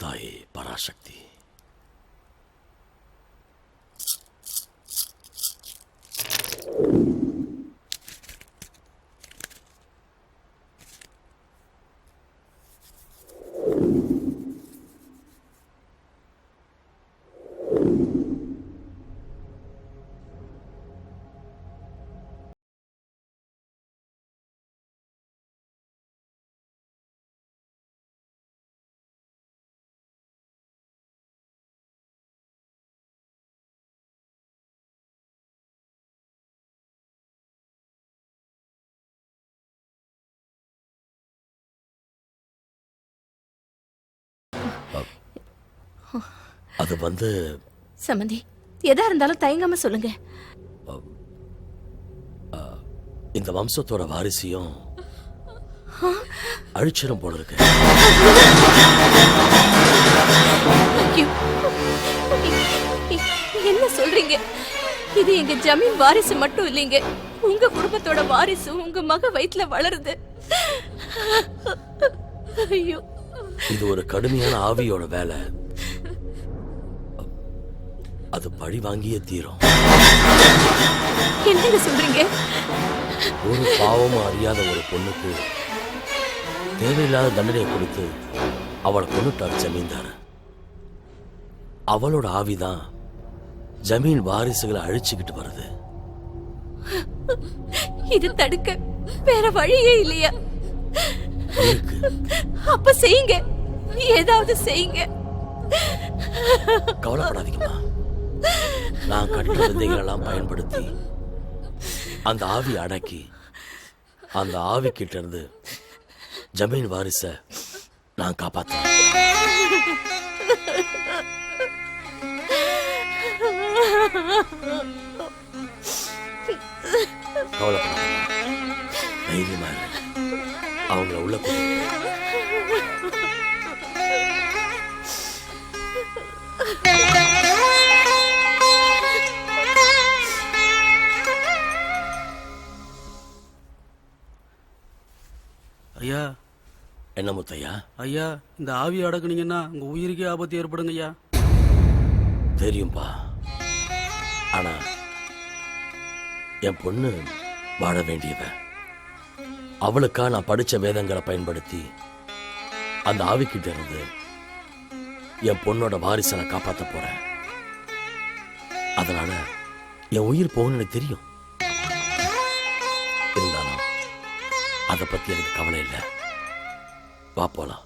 தாயே பராசக்தி, அது வந்து சமந்தி, எதா இருந்தாலும் தயங்காம சொல்லுங்க. இந்த வம்சத்தோட வாரிசையும் அழிச்சிடும் போல இருக்கு. ஐயோ, என்ன சொல்றீங்க? இது எங்க ஜமீன் வாரிசு மட்டும் இல்லைங்க, உங்க குடும்பத்தோட வாரிசு உங்க மக வயித்துல வளருது. ஐயோ, இது ஒரு கடுமையான ஆவியோட வேலை. அது பழி வாங்கியே தீரும். என்னங்க சொல்றீங்க? ஒரு பாவமும் அறியாத ஒரு பொண்ணுக்கு தேவையில்லாத தண்டனையை கொடுத்து அவளை கொன்னுட்டார் ஜமீன்தார். அவளோட ஆவிதான் ஜமீன் வாரிசுகளை அழிச்சுக்கிட்டு வருது. இது தடுக்க வேற வழியே இல்லையா? அப்ப செய்யுங்க, ஏதாவது செய்யுங்க. கவலைப்படாதீங்கம்மா, நான் கற்ற விதைகளெல்லாம் பயன்படுத்தி அந்த ஆவி அடக்கி அந்த ஆவி கிட்ட இருந்து ஜமீன் வாரிச நான் காப்பாத்தேன். கவலைப்படாதீங்க, தைரியமா இரு. அவங்கள உள்ள ஐயா. என்ன முத்தையா? ஐயா, இந்த ஆவி அடக்குனீங்கன்னா உங்க உயிருக்கே ஆபத்து ஏற்படுங்க ஐயா. தெரியும்பா, ஆனா என் பொண்ணு வாழ வேண்டியவ. அவளுக்கா நான் படிச்ச வேதங்களை பயன்படுத்தி அந்த ஆவிக்கிட்ட இருந்து என் பொண்ணோட வாரிசை நான் காப்பாற்ற போறேன். அதனால என் உயிர் போகணும்னு எனக்கு தெரியும். இருந்தாலும் அதை பத்தி எனக்கு கவலை இல்லை. வா போலாம்.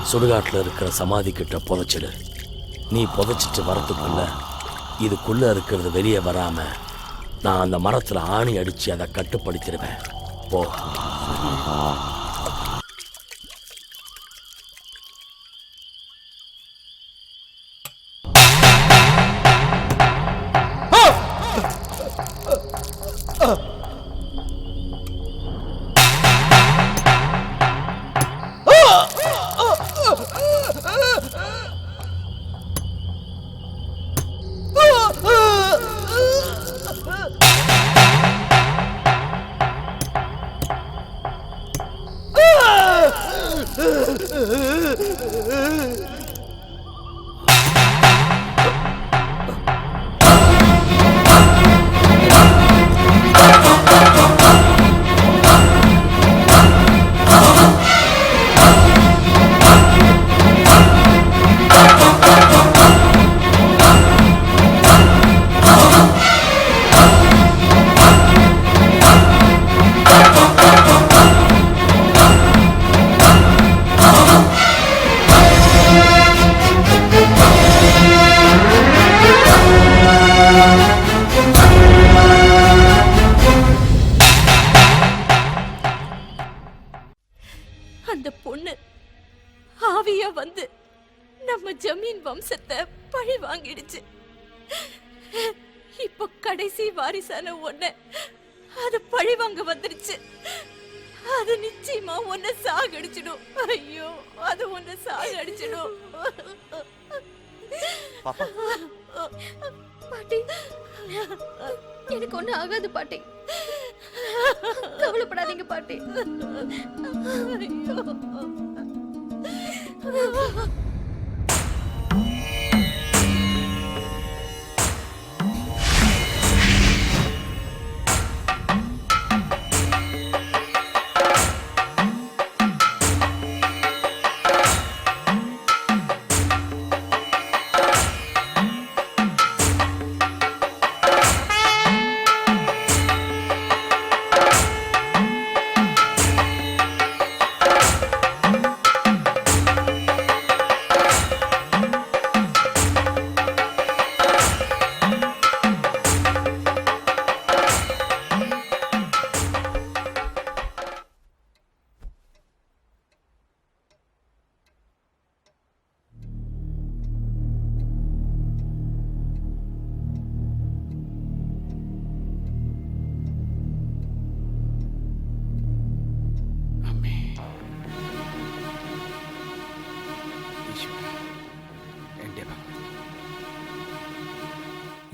சுடுகாட்டில் இருக்கிற சமாதி கிட்ட புதைச்சிடு. நீ புதைச்சிட்டு வரத்துக்குள்ள இதுக்குள்ள இருக்கிறது வெளியே வராம நான் அந்த மரத்துல ஆணி அடிச்சு அதை கட்டுப்படுத்திடுவேன். போ. அந்த பொண்ணு ஆவியா வந்து நம்ம ஜமீன் வம்சத்தை பழி வாங்கிடுச்சு. இப்போ கடைசி வாரிசான ஒன்ன அது பழி வாங்க வந்துருச்சு. அது நிச்சயமா உன்னை சாகடிச்சிடும். ஐயோ, அது உன்னை சாகடிச்சிடும். பாட்டி, எனக்கு ஒண்ணு ஆகாது பாட்டி. கவலைப்படாதீங்க பாட்டி.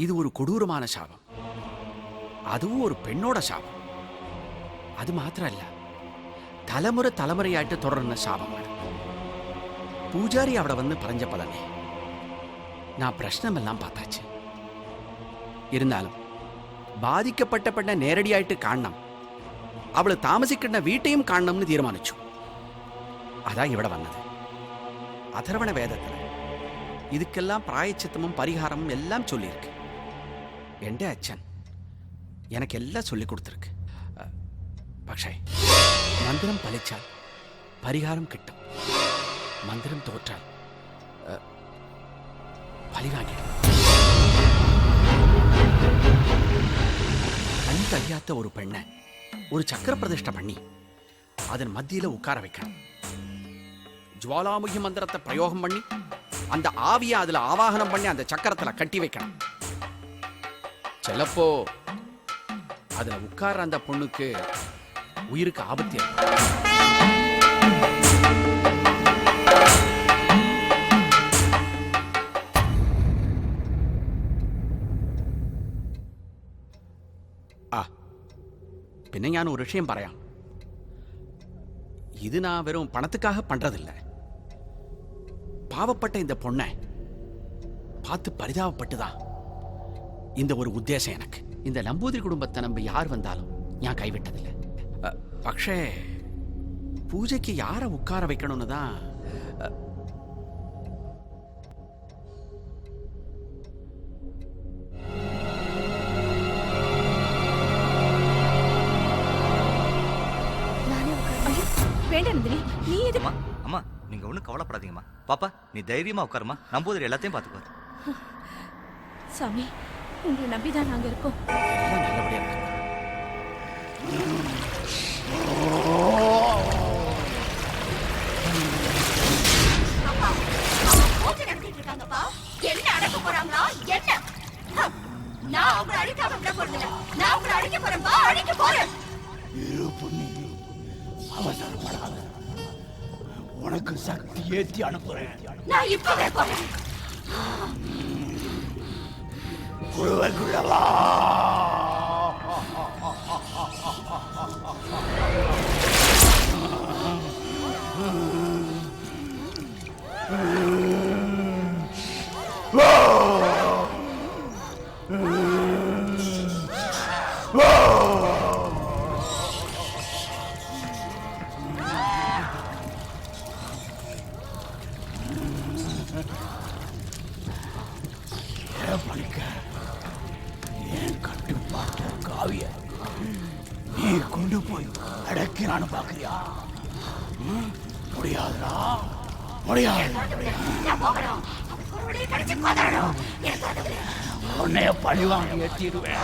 இது ஒரு கொடூரமான சாபம். அதுவும் ஒரு பெண்ணோட சாபம். அது மாத்திரம் இல்ல, தலைமுறை தலைமுறையாയിട്ട് தொடர்ന്ന ശാപമാണ്. പൂജാരി അവിടെ വന്ന് പറഞ്ഞപ്പോൾ തന്നെ ഞാൻ പ്രശ്നമെല്ലാം பார்த்தாச்சு. ഇരുന്നാലും ബാധിക്കപ്പെട്ട പെണ്ണെ നേരടിയായിട്ട് കാണണം, അവള് താമസിക്കുന്ന വീട്ടെയും കാണണമെന്ന് തീരുമാനിച്ചു. അതാ ഇവിടെ വന്നത്. അഥർവണ വേദത്തിൽ இதுக்கெல்லாம் பிராயச்சித்தமும் பரிகாரமும் எல்லாம் சொல்லியிருக்கு. എൻ്റെ അച്ഛൻ എനിക്കെല്ലാം சொல்லி கொடுத்துருக்கு. പക്ഷേ മന്ത്രം ഫലിച്ചാൽ പരിഹാരം കിട്ടും, മന്ത്രം തോറ്റാൽ பலி வாங்கிடும். கண் தெரியாத ஒரு பெண்ணை ஒரு சக்கர பிரதிஷ்டை பண்ணி அதன் மத்தியில உட்கார வைக்கணும். ஜுவாலாமுகி மந்திரத்தை பிரயோகம் பண்ணி அந்த ஆவியை அதுல ஆவாகனம் பண்ணி அந்த சக்கரத்துல கட்டி வைக்கணும். சிலப்போ அதுல உட்கார்ற அந்த பொண்ணுக்கு உயிருக்கு ஆபத்து ஏற்படும். പിന്നെ ഞാൻ ഒരു விஷயம் പറയാം. இது நான் வெறும் பணத்துக்காக பண்றதில்லை. பாவப்பட்ட இந்த பொண்ணை பார்த்து பரிதாபப்பட்டுதான் இந்த ஒரு உத்தேசம் எனக்கு. இந்த நம்பூதிரி குடும்பத்தை நம்பி யார் வந்தாலும் நான் கைவிட்டதில்லை. പക്ഷേ பூஜைக்கு யாரை உட்கார வைக்கணும்னு தான் வேண்டாம் நந்தினி, நீ எதுக்கு? அம்மா, நீங்க ஒண்ணு ஒன்றும் கவலைப்படாதீங்கம்மா. பாப்பா நீ தைரியமா உட்காருமா. நம்பூதிரி எல்லாத்தையும் பார்த்துக்குவார். சாமி உங்களை நம்பிதான் நாங்க இருக்கோம். எல்லாம் நல்லபடியா இருக்கு. என்ன அடக்க போறாங்களா என்ன? நான் அவங்களை அடிக்காம விட போறதில்ல. நான் அவங்களை அடிக்க போறேன்பா, அடிக்க போறேன். அவசரப்படாத, உனக்கு சக்தி ஏத்தி அனுப்புறேன். நான் இப்பவே போறேன். குழுவைக்குள்ளவா. என் கட்டுப்பாட்டு காவிய நீ கொண்டு போய் அடக்கிறான்னு பாக்குறியா? முடியாதுடா, முடியாது. உன்னைய பழிவாங்கி எட்டிடுவேன்.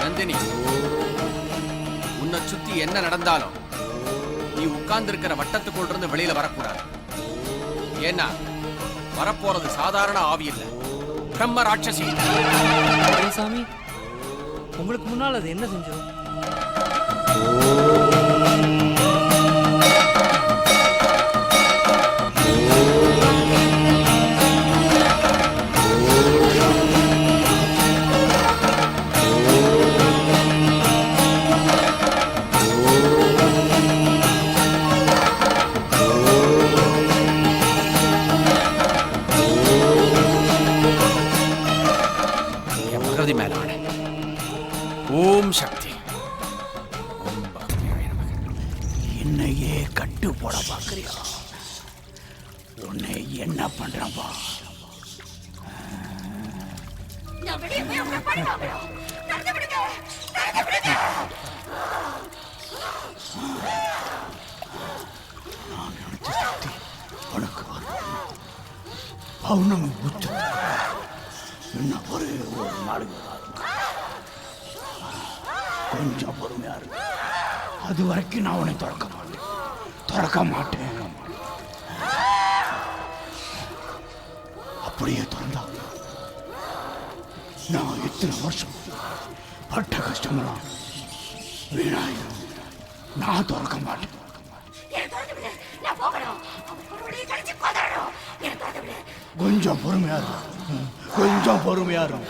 நந்தினி, உன்னை சுத்தி என்ன நடந்தாலும் நீ உட்கார்ந்து இருக்கிற வட்டத்துக்குள்ள இருந்து வெளியில வரக்கூடாது. ஏன்னா வரப்போறது சாதாரண ஆவி இல்ல, பிரம்ம ராட்சசி. சாமி உங்களுக்கு முன்னால் அது என்ன செஞ்சோம்? ஓம் சக்தி. என்னையே கட்டு போட பாக்குறியா? உன்னை என்ன பண்றப்பா? நான் நினைச்ச சக்தி உனக்கு பௌர்ணமி உச்ச இன்னும் ஒரே ஒரு நாளைக்கு கொஞ்சம் பொறுமையா இருக்கு. அது வரைக்கும் நான் உன்னை திறக்க மாட்டேன். அப்படியே திறந்தா நான் இத்தனை வருஷம் பட்ட கஷ்டமெல்லாம் வீணாயிரும். நான் திறக்க மாட்டேன். கொஞ்சம் பொறுமையா இருக்கும், கொஞ்சம் பொறுமையா இருக்கும்.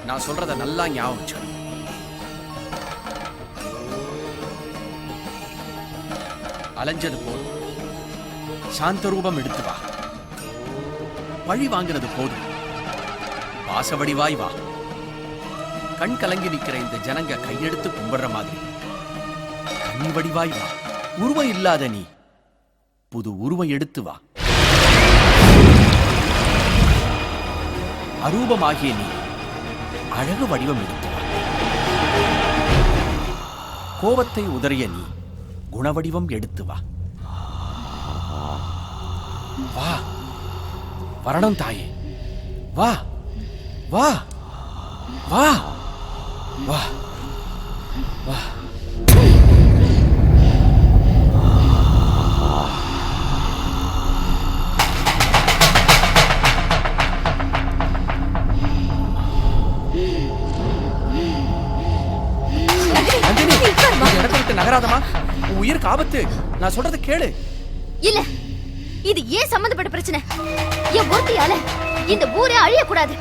நான் சொல்றத நல்லா ஞாபகம் வச்சு. அலைஞ்சது போதும், சாந்த ரூபம் எடுத்து வா. பழி வாங்கினது போதும், வாசவடிவாய் வா. கண் கலங்கி நிக்கிற இந்த ஜனங்க கையெடுத்து கும்பிடுற மாதிரி கண்ணி வடிவாய் வா. உருவம் இல்லாத நீ புது உருவம் எடுத்து வா. அரூபமாகிய நீ அழகு வடிவம் எடுத்து வா. கோபத்தை உதறிய நீ குணவடிவம் எடுத்து வா. வா, வரணும் தாயே, வா வா வா வா வா. நகராதமா, உன் உயிருக்கு ஆபத்து. நான் சொல்றது கேளு. இல்ல, இது ஏன் சம்பந்தப்பட்ட பிரச்சனை? என் ஒருத்தியால இந்த ஊரே அழியக்கூடாது.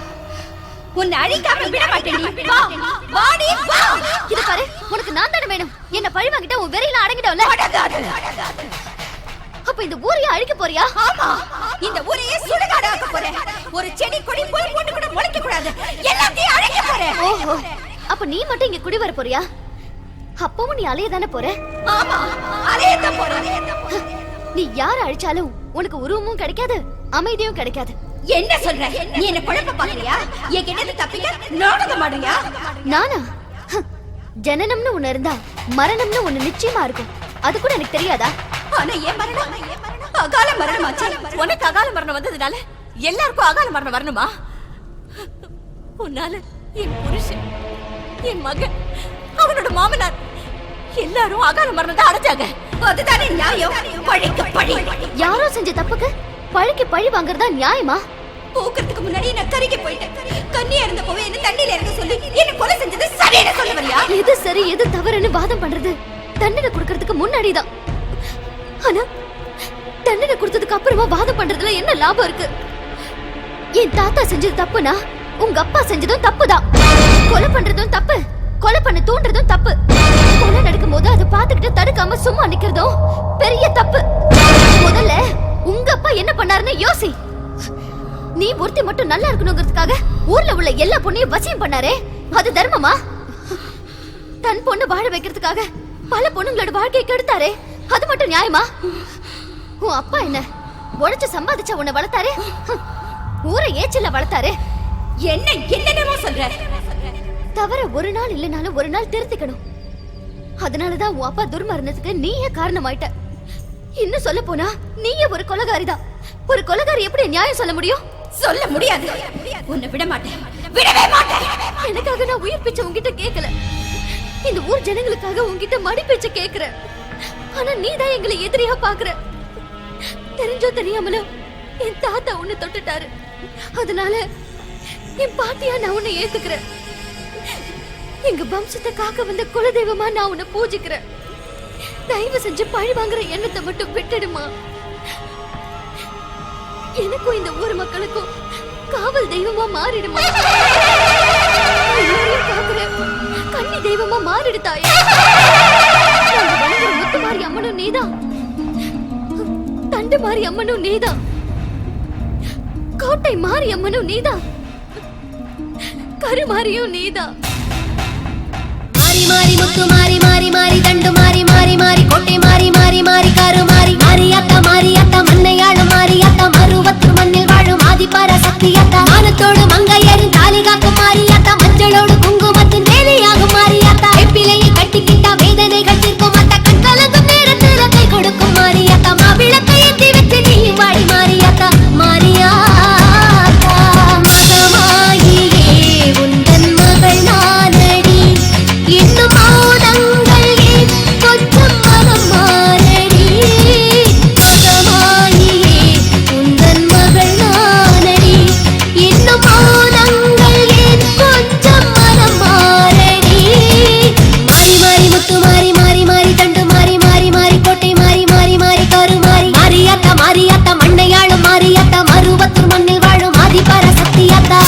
உன்னை அழிக்காம விட மாட்டேன். வா வாடி வா. இது பாரு, உனக்கு நான் தானே வேணும். என்ன பழி வாங்கிட்ட உன் வெறியில அடங்கிட்டவல. அப்ப இந்த ஊரையே அழிக்க போறியா? ஆமா, இந்த ஊரையே சுடுகாடாக்க போறேன். ஒரு செடி கொடி போய் போட்டு கூட முளைக்க கூடாது, எல்லாத்தையும் அழிக்க போறேன். ஓஹோ, அப்ப நீ மட்டும் இங்க குடி வர போறியா? அப்பவும் நீ அலைய தானே போற? ஆமா, அலைய தான் போறேன். நீ யார அழிச்சாலும் உனக்கு உருவமும் கிடைக்காது, அமைதியும் கிடைக்காது. என்ன சொல்ற? நீ என்ன குழப்ப பாக்கறியா? என் கிட்ட தப்பிக்க நாடகம் ஆடுறியா? நானா? ஜனனம்னு ஒண்ணு இருந்தா மரணம்னு ஒண்ணு நிச்சயமா இருக்கும். அது கூட எனக்கு தெரியாதா? ஆனா ஏன் மரணம் அகால மரணமாச்சே. உனக்கு அகால மரணம் வந்ததுனால எல்லாருக்கும் அகால மரணம் வரணுமா? உன்னால என் புருஷன், என் மகன், அவனோட மாமனார் எல்லாரும் அகால மரணத்தை அடைஞ்சாங்க. அதுதானே நியாயம். பழிக்கு பழி. யாரோ செஞ்ச தப்புக்கு பழிக்கு பழி வாங்குறதா நியாயமா? போக்குறதுக்கு முன்னாடி நான் கறிக்கு போயிட்டேன். கண்ணியா இருந்த போவே என்ன தண்ணியில இறங்க சொல்லி என்ன கொலை செஞ்சது சரின்னு சொல்ல வரியா? எது சரி எது தவறுன்னு வாதம் பண்றது தண்டனை கொடுக்கறதுக்கு முன்னாடிதான். ஆனா தண்டனை கொடுத்ததுக்கு அப்புறமா வாதம் பண்றதுல என்ன லாபம் இருக்கு? என் தாத்தா செஞ்சது தப்புனா உங்க அப்பா செஞ்சதும் தப்புதான். கொலை பண்றதும் தப்பு, கொலை பண்ண தூண்டுறதும் தப்பு. கொலை நடக்கும் போது அதை பார்த்துக்கிட்டு தடுக்காம சும்மா நிக்கிறதும் பெரிய தப்பு. முதல்ல உங்க அப்பா என்ன பண்ணாருன்னு யோசி. நீ ஒருத்தி மட்டும் நல்லா இருக்கணுங்கிறதுக்காக ஊர்ல உள்ள எல்லா பொண்ணையும் வசியம் பண்ணாரே, அது தர்மமா? தன் பொண்ணு வாழ வைக்கிறதுக்காக பல பொண்ணுங்களோட வாழ்க்கையை கெடுத்தாரே, அது மட்டும் நியாயமா? உன் அப்பா என்ன உழைச்சு சம்பாதிச்ச உன்னை வளர்த்தாரு, ஊரை ஏச்சில வளர்த்தாரு. என்ன என்னென்னமோ சொல்ற. தவற ஒரு நாள் இல்லைனாலும் ஒரு நாள் திருத்திக்கணும். அதனாலதான் உன் அப்பா துர்மரணத்துக்கு நீயே காரணமாயிட்ட. இன்னும் சொல்ல போனா நீயே ஒரு கொலைகாரிதான். ஒரு கொலைகாரி எப்படி நியாயம் சொல்ல முடியும்? சொல்ல முடியாது. உன்னை விட மாட்டேன், விடவே மாட்டேன். எனக்காக நான் உயிர் பிச்சை உன்கிட்ட கேட்கல, இந்த ஊர் ஜனங்களுக்காக உன்கிட்ட மடி பிச்சை கேட்கிறேன். ஆனா நீதான் எங்களை எதிரியா பாக்குற. தெரிஞ்சோ தெரியாமலோ என் தாத்தா உன்னை தொட்டுட்டாரு. அதனால என் பாட்டியா நான் உன்னை ஏத்துக்கிறேன். எங்க வம்சத்தை காக்க வந்த குலதெய்வமா நான் உன்னை பூஜிக்கிறேன். தயவு செஞ்சு பழி வாங்குற எண்ணத்தை மட்டும் விட்டுடுமா. எனக்கும் இந்த ஊர் மக்களுக்கும் காவல் தெய்வமா மாறிடுமா. கன்னி தெய்வமா மாறிடுதாயே. முத்து மாறி அம்மனும் நீதான், தண்டு மாறி அம்மனும் நீதான், கோட்டை மாறி அம்மனும் நீதான், கருமாரியும் நீதான். மாறி மாறி முத்து மாறி மாறி மாறி தண்டு மாறி மாறி மாறி கோட்டை மாறி மாறி மாறி காரு மாறி மாரியாத்தா மண்ணையாளும் மாரியாத்தா மருவத்தூர் மண்ணில் வாழும் ஆதிபார சக்தியாத்தா மானத்தோடு மங்கையரின் தாலி காக்கும் மாரியாத்தா மஞ்சளோடு குங்குமத்தின் வேலையாகும் மாரியாத்தா வெப்பிலையை கட்டிக்கிட்டா வேதனைகள் தீர்க்கும் அத்தா கண் கலங்கும் நேரத்தில் கை கொடுக்கும் மாரியாத்தா மாவிளக்கை ஏற்றி வச்சு நீயும் வாடி மாரியாத்தா மாரியாத்தா மகமாகியே உந்தன் மகள் நானடி இன்னும் மௌனங்கள் ஏன் கொஞ்சம் மனம் மாறடி மகமாகியே உந்தன் மகள் நானடி இன்னும் மௌனங்கள் ஏன் கொஞ்சம் மனம் மாறடி மாறி மாறி முத்து மாறி மாறி மாறி தண்டு மாறி மாறி மாறி கோட்டை மாறி மாறி மாறி கரு மாறி மாரியாத்தா மண்ணையாளும் மாரியாத்தா மருவத்தூர் மண்ணில் வாழும் ஆதிபார சக்தியாத்தா.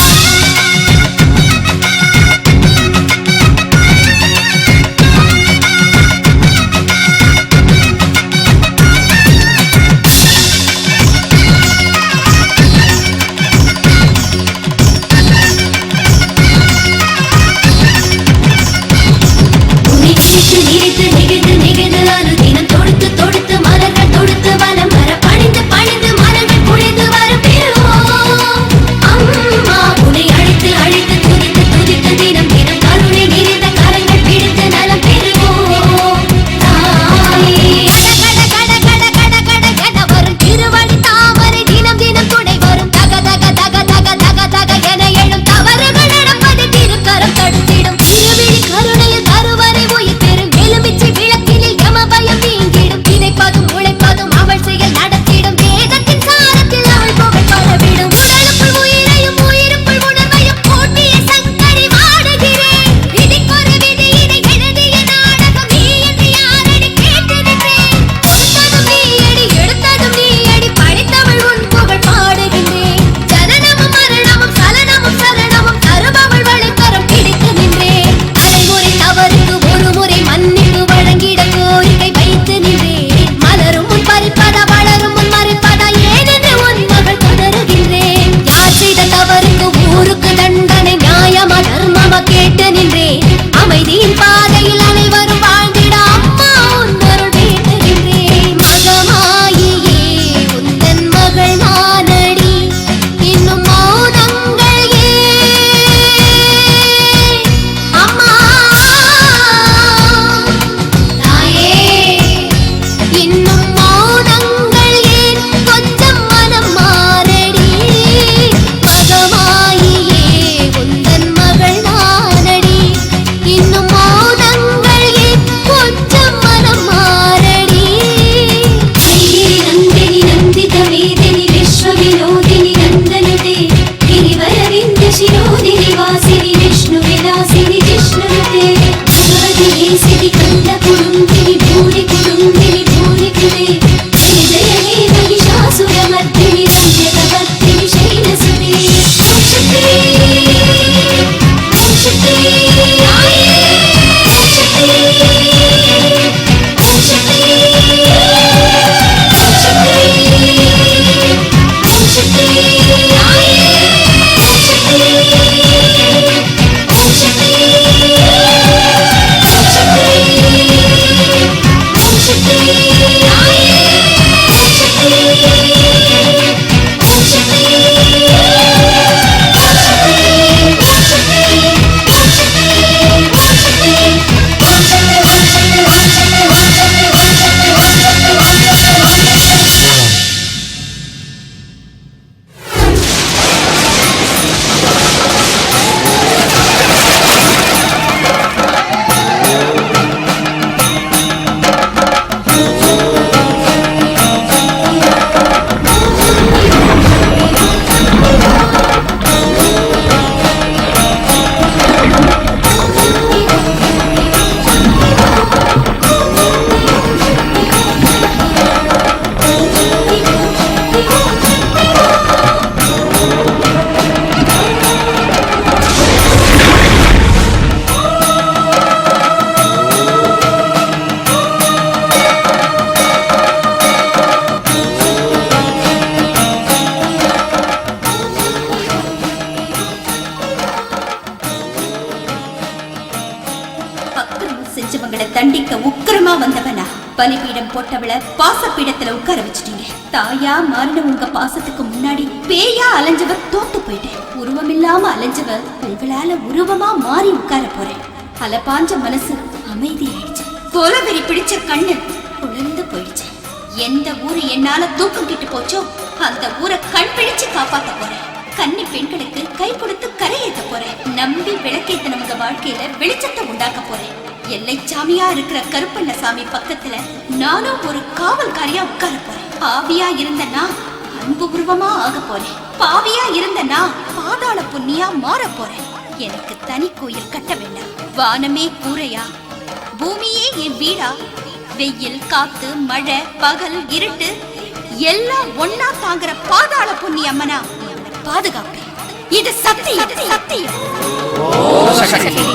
தண்டிக்க உக்கிரமா வந்தவனா பலிபீடம் போட்டவள பாசப்பீடத்துல உட்கார வச்சுட்டீங்க. தாயா மாறின உங்க பாசத்துக்கு முன்னாடி பேயா அலைஞ்சவ தோத்து போயிட்டேன். உருவமில்லாம அலைஞ்சவ உங்களால உருவமா மாறி உட்கார போறேன். அலப்பாஞ்ச மனசு அமைதி ஆயிடுச்சு. கொலவெறி பிடிச்ச கண்ணு குளிர்ந்து போயிடுச்சு. எந்த ஊரு என்னால தூக்கம் கிட்டு போச்சோ அந்த ஊரை கண் பிடிச்சு காப்பாத்த போறேன். கன்னி பெண்களுக்கு கை கொடுத்து கரையேற்ற போறேன். நம்பி விளக்கேத்தனவங்க வாழ்க்கையில வெளிச்சத்தை உண்டாக்க போறேன். எல்லை சாமியா இருக்கிற கருப்பண்ணசாமி பக்கத்துல நானும் ஒரு காவல்காரியா உட்கார போறேன். பாவியா இருந்த நான் அன்பு உருவமா ஆக போறேன். பாவியா இருந்த நான் பாதாள புண்ணியா மாற போறேன். எனக்கு தனி கோயில் கட்ட வேண்டாம். வானமே கூரையா, பூமியே என் வீடா, வெயில் காத்து மழை பகல் இருட்டு எல்லாம் ஒன்னா தாங்குற பாதாள புண்ணிய அம்மனா பாதுகாப்பேன். இது சத்தியம், சத்தியம். ஓ சக்தி.